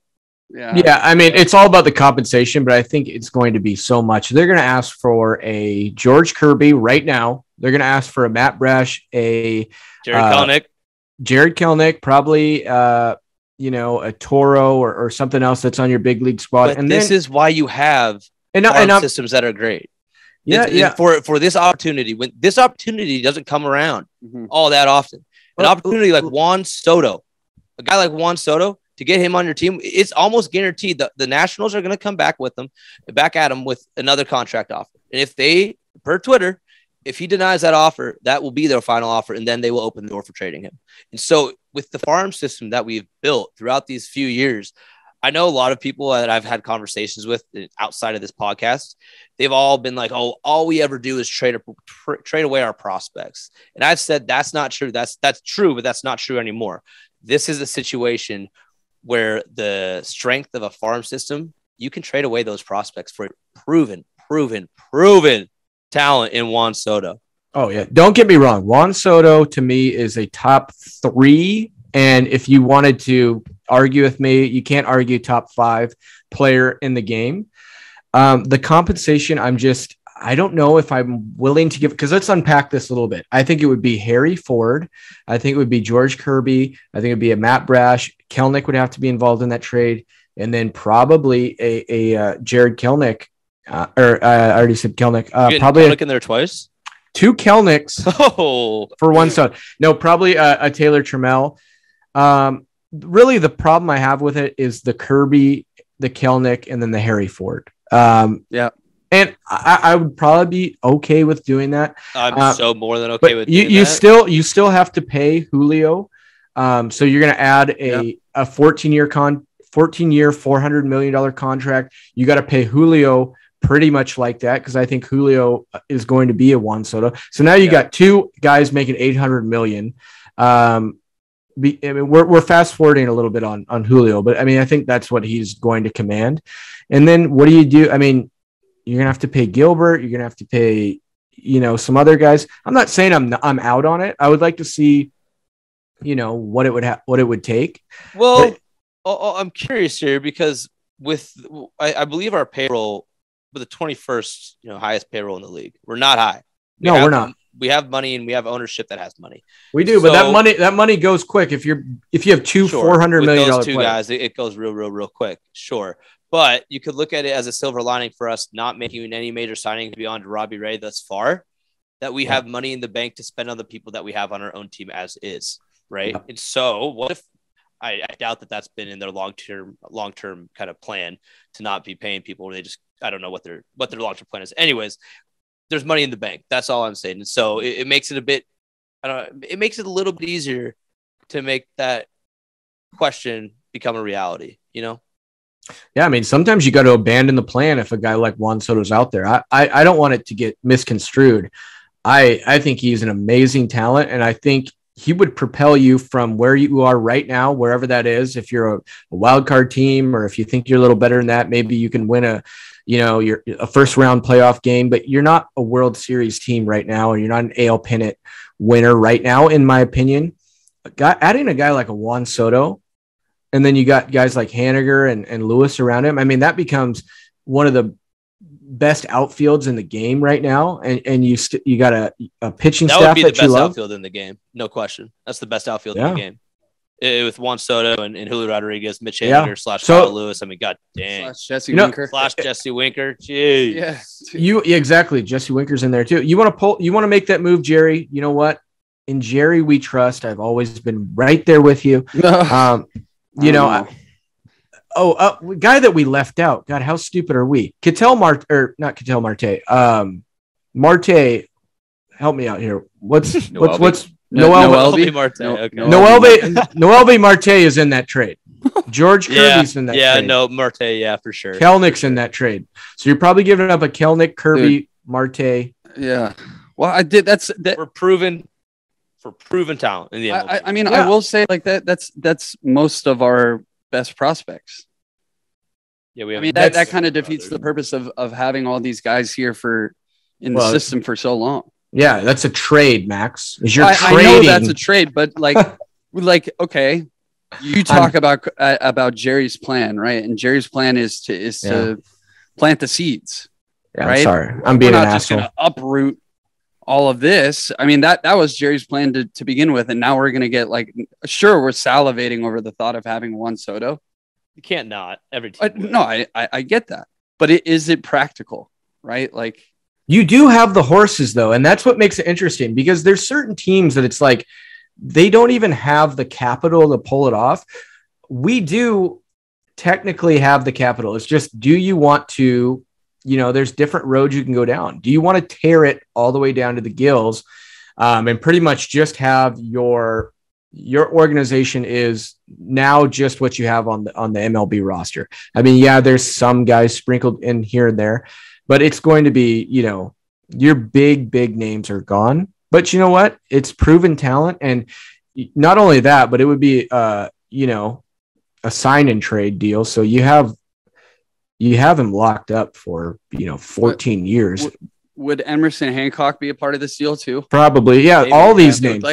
Yeah, I mean, it's all about the compensation, but I think it's going to be so much. They're going to ask for a George Kirby right now. They're going to ask for a Matt Brash, a Jared Kelenic, probably, a Toro or something else that's on your big league squad. But and this is why you have systems that are great. For this opportunity, when this opportunity doesn't come around all that often, an opportunity like Juan Soto, a guy like Juan Soto, to get him on your team, it's almost guaranteed that the Nationals are going to come back at him with another contract offer. And if they, per Twitter, if he denies that offer, that will be their final offer, and then they will open the door for trading him. And so with the farm system that we've built throughout these few years, I know a lot of people that I've had conversations with outside of this podcast, they've all been like, oh, all we ever do is trade away our prospects. And I've said, that's not true. That's true, but that's not true anymore. This is a situation where the strength of a farm system, you can trade away those prospects for proven talent in Juan Soto. Oh, yeah. Don't get me wrong. Juan Soto, to me, is a top 3. And if you wanted to argue with me, you can't argue top 5 player in the game. The compensation, I don't know if I'm willing to give, because let's unpack this a little bit. I think it would be Harry Ford. I think it would be George Kirby. I think it would be a Matt Brash. Kelenic would have to be involved in that trade. And then probably a Jared Kelenic. I already said Kelenic. Probably Kelenic in there twice. 2 Kelenics for one Soto. No, probably a Taylor Trammell. Really, the problem I have with it is the Kirby, the Kelenic, and then the Harry Ford. And I would probably be okay with doing that. I'm so more than okay with doing that. You still have to pay Julio. So you're going to add a 14-year, $400 million contract. You got to pay Julio pretty much like that, because I think Julio is going to be a Juan Soto. So now you got 2 guys making $800 million. We're fast forwarding a little bit on Julio, but I mean, I think that's what he's going to command. And then what do you do? I mean, you're going to have to pay Gilbert. You're going to have to pay, some other guys. I'm not saying I'm out on it. I would like to see, what it would take. Well, I'm curious here because I believe our payroll with the 21st, highest payroll in the league, we're not high. We're not. We have money and we have ownership that has money. We do, but that money goes quick. If you have 2 $400 million those 2 players. guys, it goes real quick. Sure. But you could look at it as a silver lining for us not making any major signings beyond Robbie Ray thus far, that we have money in the bank to spend on the people that we have on our own team as is, right? And so what if I doubt that that's been in their long-term kind of plan to not be paying people where they just, I don't know what their long-term plan is. Anyways, there's money in the bank. That's all I'm saying. And so it makes it it makes it a little bit easier to make that question become a reality, Yeah, I mean, sometimes you got to abandon the plan if a guy like Juan Soto's out there. I don't want it to get misconstrued. I think he's an amazing talent, and I think he would propel you from where you are right now, wherever that is. If you're a wild card team, or if you think you're a little better than that, maybe you can win you're a first round playoff game, but you're not a World Series team right now, or you're not an AL pennant winner right now, in my opinion. Adding a guy like a Juan Soto, and then you got guys like Haniger and Lewis around him. I mean, that becomes one of the best outfields in the game right now. And you got a pitching staff that would be the best outfield in the game. No question. That's the best outfield in the game. With Juan Soto and Julio Rodriguez, Mitch Haniger / Kyle Lewis. I mean, god dang. / Jesse Winker. / Jesse Winker. Jeez. Exactly. Jesse Winker's in there too. You want to make that move, Jerry. You know what? In Jerry we trust. I've always been right there with you. Guy that we left out. God, how stupid are we? Marte. Help me out here. What's Noelvi Marte. Okay. Noelvi Marte is in that trade. George Kirby's in that trade. Yeah, no, Marte, for sure. Kelenick's in that trade. So you're probably giving up a Kelenic, Kirby, Marte. Yeah. Well, I did. That's for proven talent in the MLB. I mean, I will say like that. That's most of our best prospects. Yeah, we have. I mean, that kind of defeats the purpose of having all these guys here in the system for so long. Yeah, that's a trade, Max. Is you're I trading? know that's a trade, but okay, you talk about Jerry's plan, right? And Jerry's plan is to plant the seeds. Yeah, right? I'm sorry, I'm being We're an not just asshole. going to uproot all of this. I mean, that was Jerry's plan to begin with, and now we're going to get sure, we're salivating over the thought of having Juan Soto. You can't not every team. No, I get that, but is it practical, right? Like, you do have the horses though, and that's what makes it interesting because there's certain teams that it's like they don't even have the capital to pull it off. We do technically have the capital. It's just, do you want to, there's different roads you can go down. Do you want to tear it all the way down to the gills and pretty much just have your organization is now just what you have on the MLB roster? I mean, yeah, there's some guys sprinkled in here and there, but it's going to be, your big names are gone. But you know what? It's proven talent. And not only that, but it would be, a sign and trade deal. So you have him locked up for, 14 years. Would Emerson Hancock be a part of this deal too? Probably. Yeah. Maybe, all these names.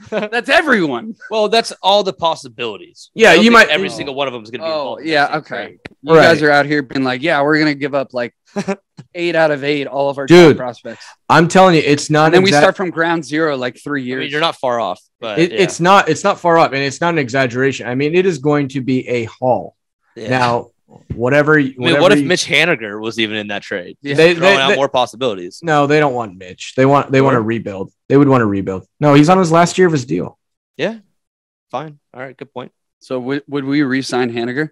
That's everyone. Well, that's all the possibilities. Yeah. You might. Every single one of them is going to be involved. Yeah. Okay. You guys are out here being like, yeah, we're going to give up 8 out of 8, all of our top prospects. I'm telling you, it's not. And then we start from ground zero, 3 years. I mean, you're not far off, but it's not far up, and it's not an exaggeration. I mean, it is going to be a haul. Yeah. Now, what if Mitch Haniger was even in that trade? Yeah. They out more possibilities. No, they don't want Mitch. They want to rebuild. They would want to rebuild. No, he's on his last year of his deal. Yeah. Fine. All right. Good point. So would we re-sign Haniger?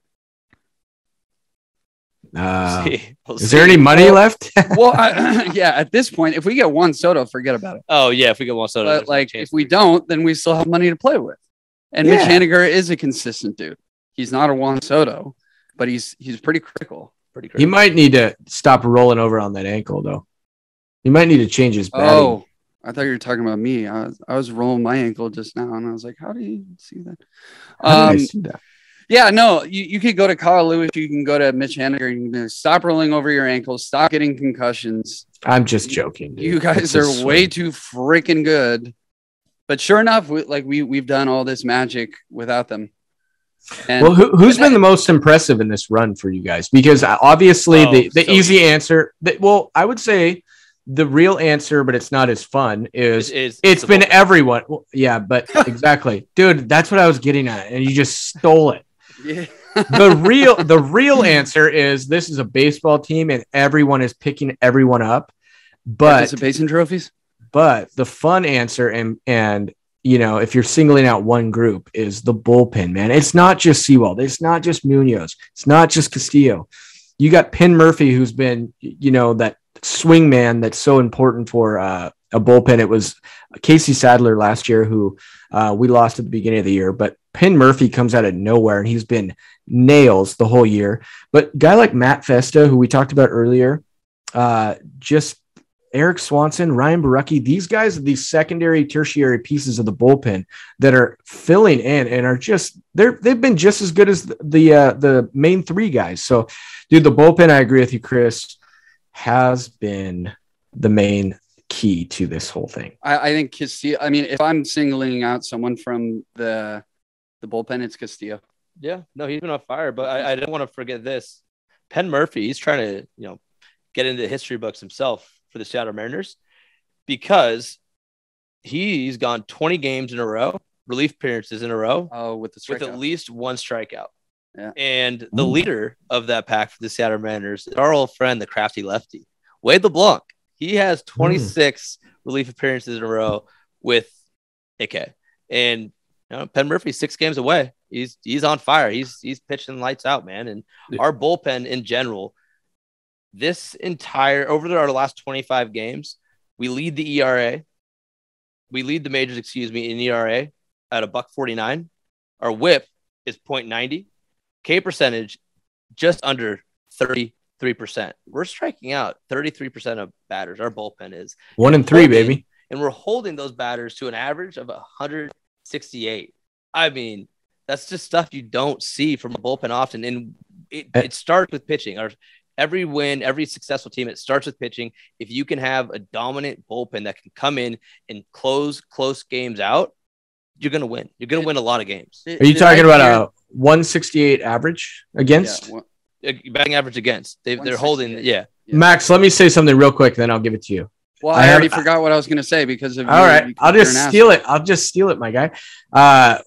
We'll is there any money left? Well, at this point, if we get Juan Soto, forget about it. Oh yeah, if we get Juan Soto, but if we don't, then we still have money to play with. And Mitch Haniger is a consistent dude. He's not a Juan Soto, but he's pretty critical. He might need to stop rolling over on that ankle though. He might need to change his batting. Oh, I thought you were talking about me. I was rolling my ankle just now, and I was like, "How do you see that?" How did I see that? Yeah, no, you could go to Kyle Lewis. You can go to Mitch Haniger. You can stop rolling over your ankles. Stop getting concussions. I'm just joking. Dude. You guys are way too freaking good. But sure enough, we've done all this magic without them. And, well, who's been the most impressive in this run for you guys? Because obviously the easy answer, I would say the real answer, but it's not as fun, it's been everyone. Well, yeah, but exactly. Dude, that's what I was getting at. And you just stole it. Yeah. The real answer is this is a baseball team and everyone is picking everyone up. But participation trophies. But the fun answer and if you're singling out one group is the bullpen, man. It's not just Sewald. It's not just Munoz. It's not just Castillo. You got Penn Murphy, who's been, that swing man that's so important for a bullpen. It was Casey Sadler last year who we lost at the beginning of the year, but Penn Murphy comes out of nowhere and he's been nails the whole year. But a guy like Matt Festa, who we talked about earlier, just Eric Swanson, Ryan Barucki, these guys are these secondary, tertiary pieces of the bullpen that are filling in and are just they've been just as good as the main three guys. So, dude, the bullpen, I agree with you, Chris, has been the main key to this whole thing. I think Castillo. I mean, if I'm singling out someone from the bullpen, it's Castillo. Yeah, no, he's been on fire. But I don't want to forget this. Penn Murphy, he's trying to get into the history books himself for the Seattle Mariners because he's gone 20 games in a row, relief appearances in a row. Oh, with at least one strikeout. Yeah. And the leader of that pack for the Seattle Mariners is our old friend, the crafty lefty, Wade LeBlanc. He has 26 relief appearances in a row with AK. And Penn Murphy's 6 games away. He's on fire. He's pitching lights out, man. And our bullpen in general, over our last 25 games, we lead the ERA. We lead the majors, in ERA at $1.49. Our WHIP is .90. K percentage just under 33%. We're striking out 33% of batters. Our bullpen is 1 and 3, baby. And we're holding those batters to an average of 168. I mean, that's just stuff you don't see from a bullpen often. And it starts with pitching. Or every win, every successful team, it starts with pitching. If you can have a dominant bullpen that can come in and close close games out, you're going to win. You're going to win a lot of games. Are you talking about a 168 average against? Batting average against. They're holding. Yeah. Max, let me say something real quick, then I'll give it to you. Well, I already forgot what I was going to say because of all right. I'll just steal it. I'll just steal it, my guy.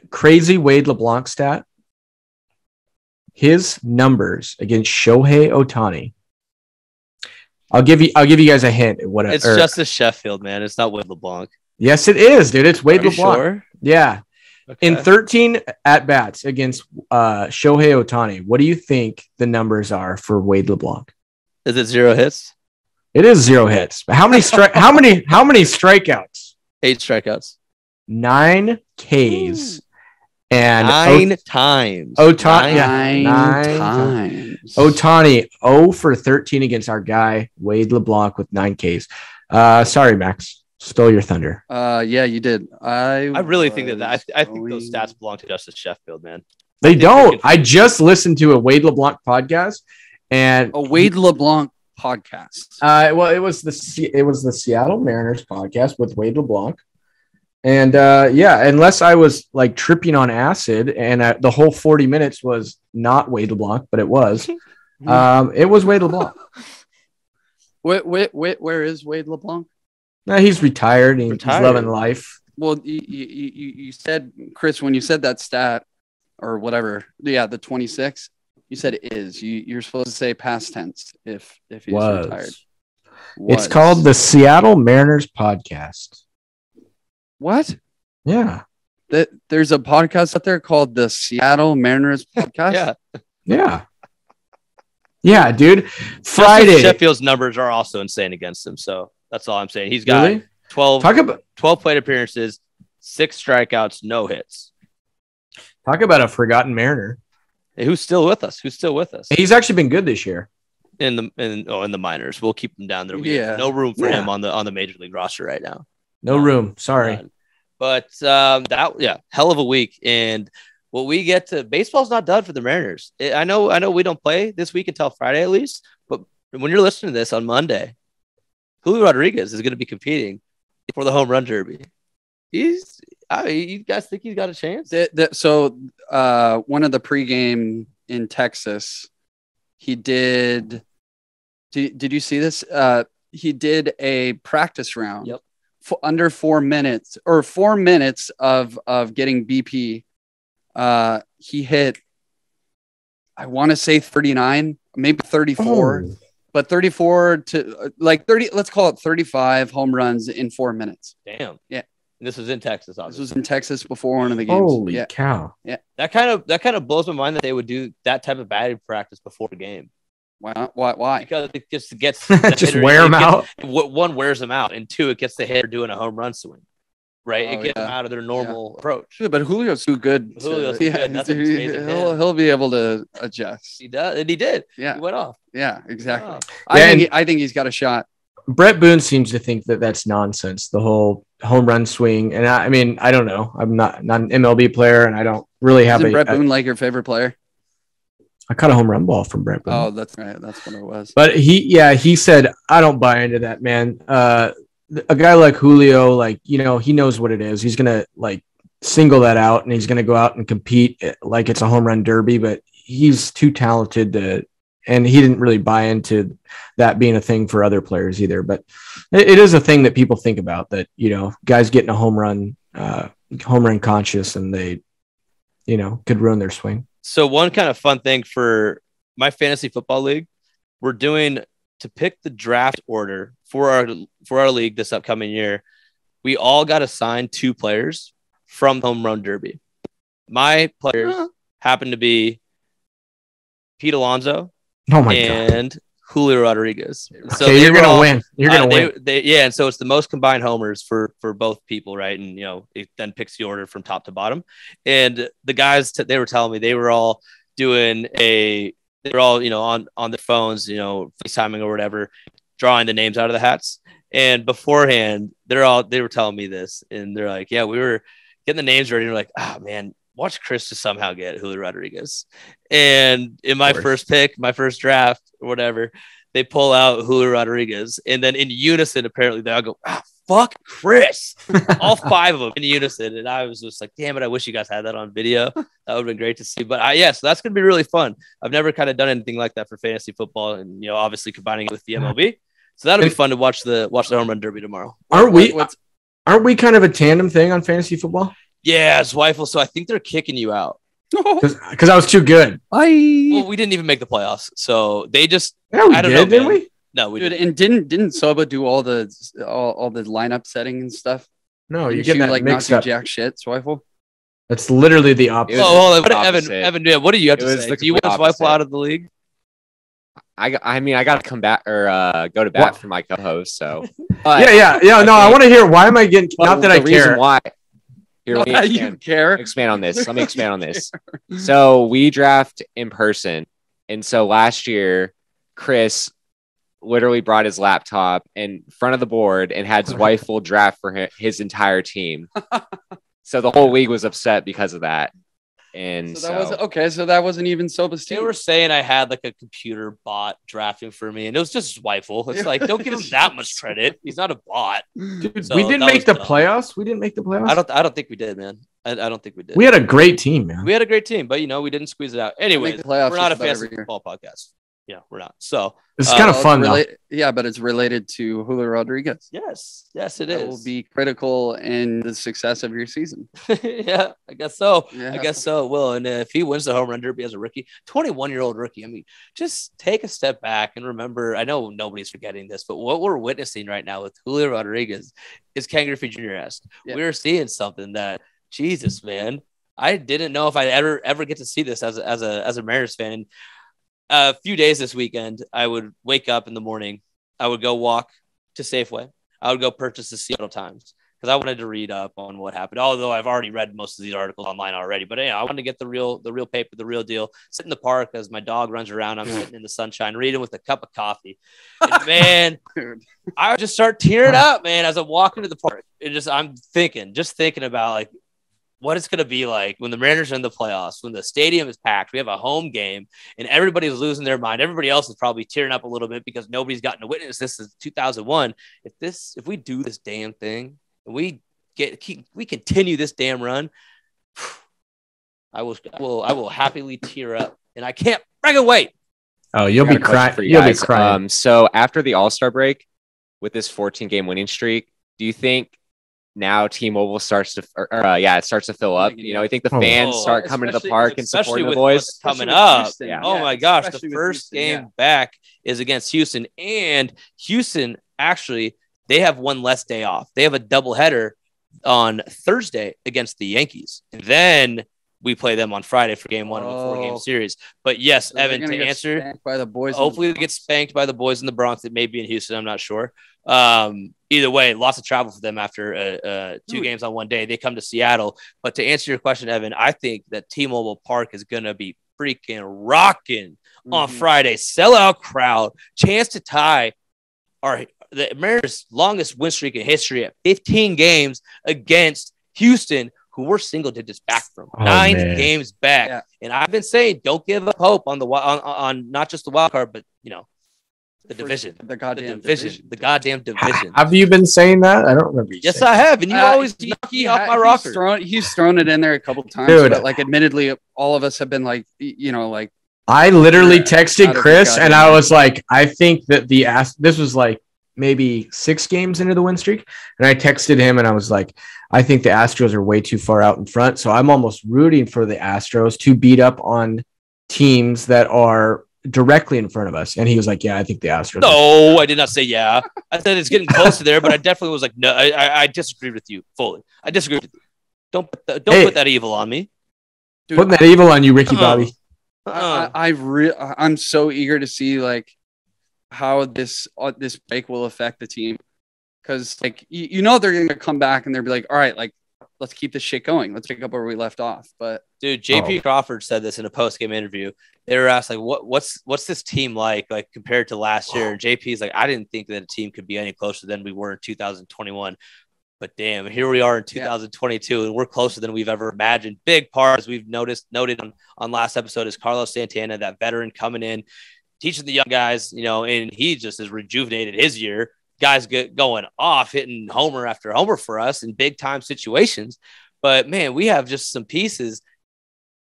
Crazy Wade LeBlanc stat. His numbers against Shohei Ohtani. I'll give you guys a hint. It's Justice Sheffield, man. It's not Wade LeBlanc. Yes, it is, dude. It's Wade LeBlanc. Sure? Yeah. Okay. In 13 at-bats against Shohei Ohtani, what do you think the numbers are for Wade LeBlanc? Is it 0 hits? It is 0 hits. How many strikeouts? 8 strikeouts. 9 Ks. And 9 times. Ohtani, Nine times. Ohtani 0 for 13 against our guy Wade LeBlanc with 9 Ks. Sorry, Max. Stole your thunder. Yeah, you did. I really think that I think those stats belong to Justice Sheffield, man. They don't. I just listened to a Wade LeBlanc podcast and a Wade LeBlanc podcast. Well, it was the Seattle Mariners podcast with Wade LeBlanc. And unless I was like tripping on acid and the whole 40 minutes was not Wade LeBlanc, but it was. It was Wade LeBlanc. Where is Wade LeBlanc? No, he's retired. He's loving life. Well, you said, Chris, when you said that stat or whatever, the 26, you said is. You're supposed to say past tense if he's retired. It's called the Seattle Mariners podcast. What? Yeah. There's a podcast out there called the Seattle Mariners podcast? Yeah, dude. Friday. Sheffield's numbers are also insane against him, so that's all I'm saying. He's got 12 plate appearances, 6 strikeouts, no hits. Talk about a forgotten Mariner. Hey, who's still with us? He's actually been good this year. In the minors. We'll keep him down there. We have no room for him on the major league roster right now. No room. Sorry. But hell of a week. And what we get to, baseball's not done for the Mariners. I know we don't play this week until Friday at least, but when you're listening to this on Monday, Julio Rodriguez is going to be competing for the home run derby. You guys think he's got a chance? So one of the pregame in Texas, he did you see this? He did a practice round. Yep. Under 4 minutes or 4 minutes of getting BP. He hit, I want to say 39, maybe 34, but 34 to like 30. Let's call it 35 home runs in 4 minutes. Damn. Yeah. And this was in Texas. Obviously. This was in Texas before one of the games. Holy cow. Yeah. That kind of blows my mind that they would do that type of batting practice before the game. Why? Because it just gets just wear them out. One wears them out, and 2, it gets the hitter doing a home run swing. Right, it gets them out of their normal approach. But Julio's too good. He'll be able to adjust. He does, and he did. Yeah, he went off. Yeah, exactly. Wow. I think he's got a shot. Brett Boone seems to think that that's nonsense. The whole home run swing, and I mean, I don't know. I'm not an MLB player, and I don't really have. Isn't Brett Boone like your favorite player? I caught a home run ball from Brett Boone. Oh, that's right. That's what it was. But he said, I don't buy into that, man. A guy like Julio, like, he knows what it is. He's going to like single that out and he's going to go out and compete like it's a home run derby, but he's too talented and he didn't really buy into that being a thing for other players either. But it is a thing that people think about that, guys getting a home run conscious and they, could ruin their swing. So one kind of fun thing for my fantasy football league, we're doing to pick the draft order for our league this upcoming year. We all got assigned 2 players from the home run derby. My players happen to be Pete Alonso and Julio Rodriguez. So you're going to win. You're going to win. And so it's the most combined homers for both people, right? And, it then picks the order from top to bottom. And the guys, they were telling me they were all doing they were all, on their phones, FaceTiming or whatever, drawing the names out of the hats. And beforehand, they were telling me this, and they're like, yeah, we were getting the names ready. And we're like, oh man, watch Chris to somehow get Julio Rodriguez. And in my first pick, my first draft or whatever, they pull out Julio Rodriguez. And then in unison, apparently they all go, fuck Chris. All 5 of them in unison. And I was just like, damn it, I wish you guys had that on video. That would have been great to see. But so that's going to be really fun. I've never kind of done anything like that for fantasy football. And, obviously combining it with the MLB. So that'll be fun to watch the home run derby tomorrow. Aren't we kind of a tandem thing on fantasy football? Yeah, Zweifel. So I think they're kicking you out. Because I was too good. Well, we didn't even make the playoffs. So they just didn't we? No, we Dude, didn't. and didn't Sobba do all the lineup setting and stuff? No, you get get that like mixed not up. do jack shit, Zweifel. That's literally the opposite. Hold on. Evan, what do you have to say? Do you want Zweifel out of the league? I got to come back or go to bat for my co-host. So yeah. No, I want to hear why am I getting? Not that I care. Why? Here, Not that you care. Let me expand on this. So we draft in person, and so last year, Chris literally brought his laptop in front of the board and had Zweifel draft for his entire team. So the whole league was upset because of that. And so that was okay. So that wasn't even Sobba's team. They were saying I had like a computer bot drafting for me, and it was just Zweifel. It's like, don't give him that much credit. He's not a bot. Dude, we didn't make the playoffs. We didn't make the playoffs. I don't think we did, man. I don't think we did. We had a great team, man. We had a great team, but we didn't squeeze it out. Anyways, we're not a fantasy football podcast. Yeah, we're not. So it's kind of fun, though. Yeah, but it's related to Julio Rodriguez. Yes, it is. It will be critical in the success of your season. Yeah, I guess so. Yeah. I guess so. It will. And if he wins the home run derby as a rookie, 21-year-old rookie, I mean, just take a step back and remember. I know nobody's forgetting this, but what we're witnessing right now with Julio Rodriguez is Ken Griffey Jr.-esque. Yeah. We're seeing something that, Jesus, man, I didn't know if I'd ever get to see this as a Mariners fan. And a few days this weekend, I would wake up in the morning. I would go walk to Safeway. I would go purchase the Seattle Times because I wanted to read up on what happened. Although I've already read most of these articles online already, but I wanted to get the real paper, the real deal. Sit in the park as my dog runs around. I'm sitting in the sunshine, reading with a cup of coffee. And man, I would just start tearing up, man, as I'm walking to the park. I'm thinking about like what it's going to be like when the Mariners are in the playoffs, when the stadium is packed, we have a home game, and everybody's losing their mind. Everybody else is probably tearing up a little bit because nobody's gotten to witness this since 2001. If we do this damn thing, and we continue this damn run, I will happily tear up, and I can't friggin' wait. Oh, you'll be crying. You'll be crying. So after the All-Star break, with this 14-game winning streak, do you think now T-Mobile starts to fill up? I think the fans start coming to the park and supporting the boys coming up. Yeah. Oh my gosh, the first game back is against Houston, and Houston actually they have one less day off. They have a doubleheader on Thursday against the Yankees, and then we play them on Friday for game 1 of a 4-game series. But yes, so Evan, to answer, by the boys. Hopefully they get spanked by the boys in the Bronx. It may be in Houston. I'm not sure. Either way, lots of travel for them after 2 games on one day. They come to Seattle. But to answer your question, Evan, I think that T-Mobile Park is going to be freaking rocking on Friday. Sellout crowd. Chance to tie the Mariners' longest win streak in history at 15 games against Houston, who we're single digits back from 9 games back. Yeah. And I've been saying, don't give up hope on on not just the wild card, but the division, the goddamn division. Have you been saying that? I don't remember. Yes, I have. And you always knock me off my rocker. He's thrown it in there a couple times, dude. But like, admittedly, all of us have been like, I literally texted Chris and I was like, I think that this was like maybe 6 games into the win streak. And I texted him and I was like, I think the Astros are way too far out in front. So I'm almost rooting for the Astros to beat up on teams that are directly in front of us. And he was like, yeah, I think the Astros. No, I did not say yeah. I said it's getting close to there, but I definitely was like, no, I disagreed with you fully. I disagree with you. Don't put that evil on me. Dude, putting that evil on you, Ricky Bobby. I'm so eager to see like how this break will affect the team. Because like they're gonna come back and they'll be like, all right, like let's keep this shit going. Let's pick up where we left off. But dude, JP Crawford said this in a post-game interview. They were asked like, what's this team like compared to last year? And JP's like, I didn't think that a team could be any closer than we were in 2021. But damn, here we are in 2022, and we're closer than we've ever imagined. Big part, as we've noted on last episode, is Carlos Santana, that veteran coming in, teaching the young guys, and he just has rejuvenated his year. Guys going off, hitting homer after homer for us in big time situations. But man, we have just some pieces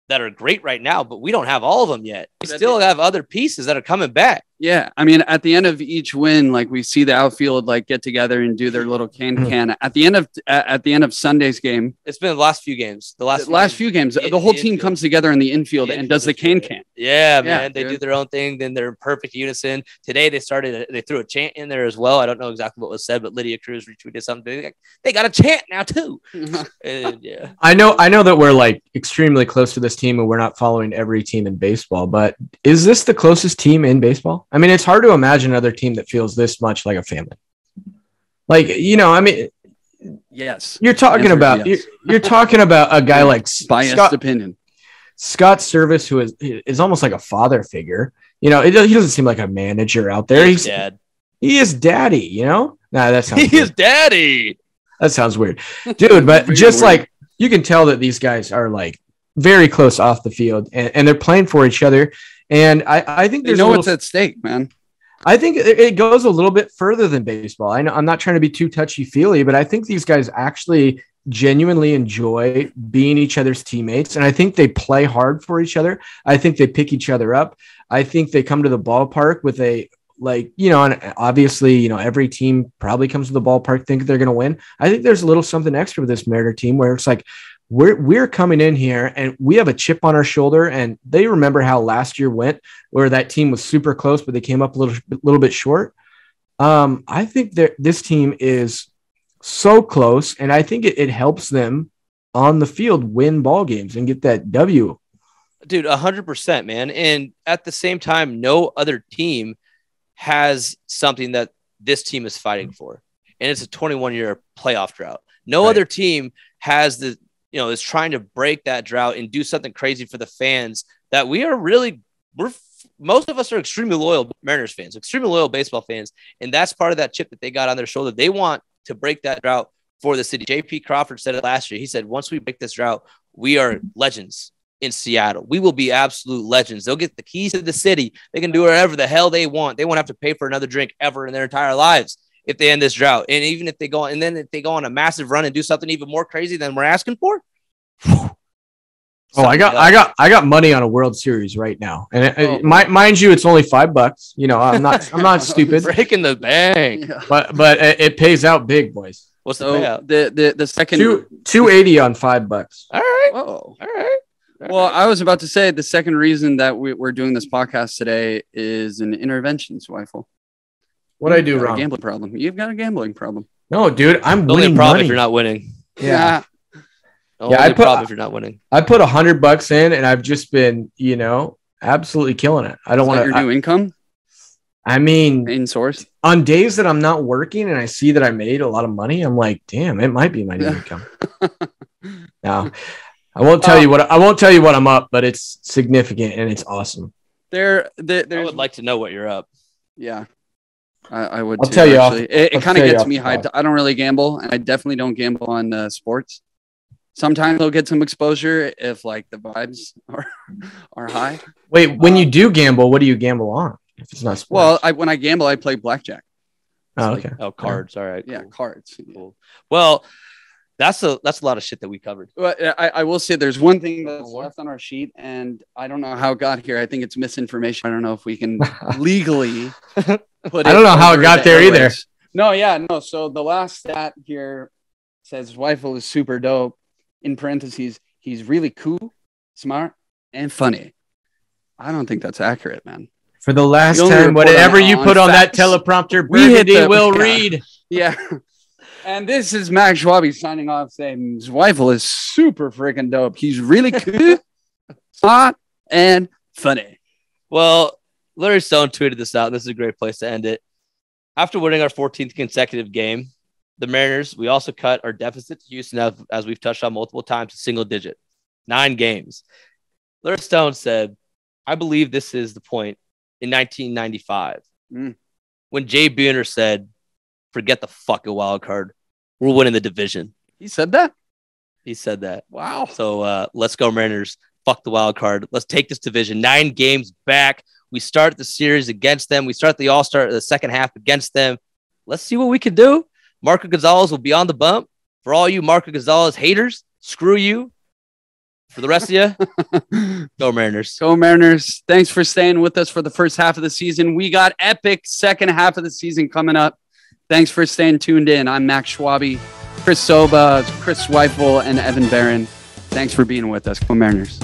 that are great right now, but we don't have all of them yet. We still have other pieces that are coming back. Yeah. I mean, at the end of each win, like we see the outfield like get together and do their little can. At the end of Sunday's game, it's been the last few games. The last few games, the whole team comes together in the infield and does the can. Yeah, man. They do their own thing. Then they're in perfect unison. Today they threw a chant in there as well. I don't know exactly what was said, but Lydia Cruz retweeted something. They got a chant now too. And, yeah. I know that we're like extremely close to this team and we're not following every team in baseball, but is this the closest team in baseball? I mean, it's hard to imagine another team that feels this much like a family. Like, I mean, yes, you're talking about you're talking about a guy like biased opinion. Scott Service, who is almost like a father figure. He doesn't seem like a manager out there. He's dad. He is daddy. Nah, that sounds. He is daddy. That sounds weird, dude. But just weird. Like you can tell that these guys are like very close off the field, and they're playing for each other. And I think they know what's at stake, man. I think it goes a little bit further than baseball. I know I'm not trying to be too touchy-feely, but I think these guys actually genuinely enjoy being each other's teammates. And I think they play hard for each other. I think they pick each other up. I think they come to the ballpark with and obviously, every team probably comes to the ballpark thinking they're going to win. I think there's a little something extra with this Mariner team where it's like, we're coming in here and we have a chip on our shoulder, and they remember how last year went where that team was super close, but they came up a little bit short. I think that this team is so close, and I think it helps them on the field win ball games and get that W. Dude, 100%, man. And at the same time, no other team has something that this team is fighting for. And it's a 21-year playoff drought. No other team has is trying to break that drought and do something crazy for the fans that most of us are extremely loyal Mariners fans, extremely loyal baseball fans. And that's part of that chip that they got on their shoulder. They want to break that drought for the city. JP Crawford said it last year. He said, once we break this drought, we are legends in Seattle. We will be absolute legends. They'll get the keys to the city. They can do whatever the hell they want. They won't have to pay for another drink ever in their entire lives if they end this drought. And even if they go on a massive run and do something even more crazy than we're asking for. I got money on a World Series right now, and mind you, it's only $5. I'm not stupid. Breaking the bank, but it pays out big, boys. What's the payout? The second $280 on $5. All right. Whoa. All right. Well, I was about to say the second reason that we're doing this podcast today is an intervention, Zweifel. What I do wrong? A gambling problem. You've got a gambling problem. No, dude, I'm winning. Only problem money if you're not winning. Yeah. I put if you're not winning. I put $100 in, and I've just been, absolutely killing it. I don't want your new income. I mean, main source on days that I'm not working and I see that I made a lot of money, I'm like, damn, it might be my new income. Now, I won't tell you what I'm up, but it's significant and it's awesome. I would like to know what you're up. Yeah. I would. I'll tell you. Actually. It kind of gets me hyped. I don't really gamble, and I definitely don't gamble on sports. Sometimes they'll get some exposure if like the vibes are high. Wait, when you do gamble, what do you gamble on? If it's not sports? Well, when I gamble, I play blackjack. Oh, okay. Cards. All right. Yeah, cool. Cards. Cool. Well, that's a lot of shit that we covered. Well, I will say there's one thing that's left on our sheet, and I don't know how it got here. I think it's misinformation. I don't know if we can legally put it. I don't know how it got there either. No. So the last stat here says Zweifel is super dope. In parentheses, he's really cool, smart, and funny. I don't think that's accurate, man. For the last time, whatever you put on that teleprompter, Burgundy will read. Yeah. And this is Max Schwabe signing off saying Zweifel is super freaking dope. He's really cool, smart, and funny. Well, Larry Stone tweeted this out. This is a great place to end it. After winning our 14th consecutive game, the Mariners, we also cut our deficit to Houston, as we've touched on multiple times, to single digit, 9 games. Larry Stone said, I believe this is the point in 1995 when Jay Buhner said, forget the fucking wild card. We're winning the division. He said that? He said that. Wow. So let's go Mariners. Fuck the wild card. Let's take this division 9 games back. We start the series against them. We start the All-Star the second half against them. Let's see what we can do. Marco Gonzalez will be on the bump. For all you Marco Gonzalez haters, screw you. For the rest of you, go Mariners. Go Mariners. Thanks for staying with us for the first half of the season. We got epic second half of the season coming up. Thanks for staying tuned in. I'm Max Schwabe, Chris Sobba, Chris Zweifel, and Evan Barron. Thanks for being with us. Go Mariners.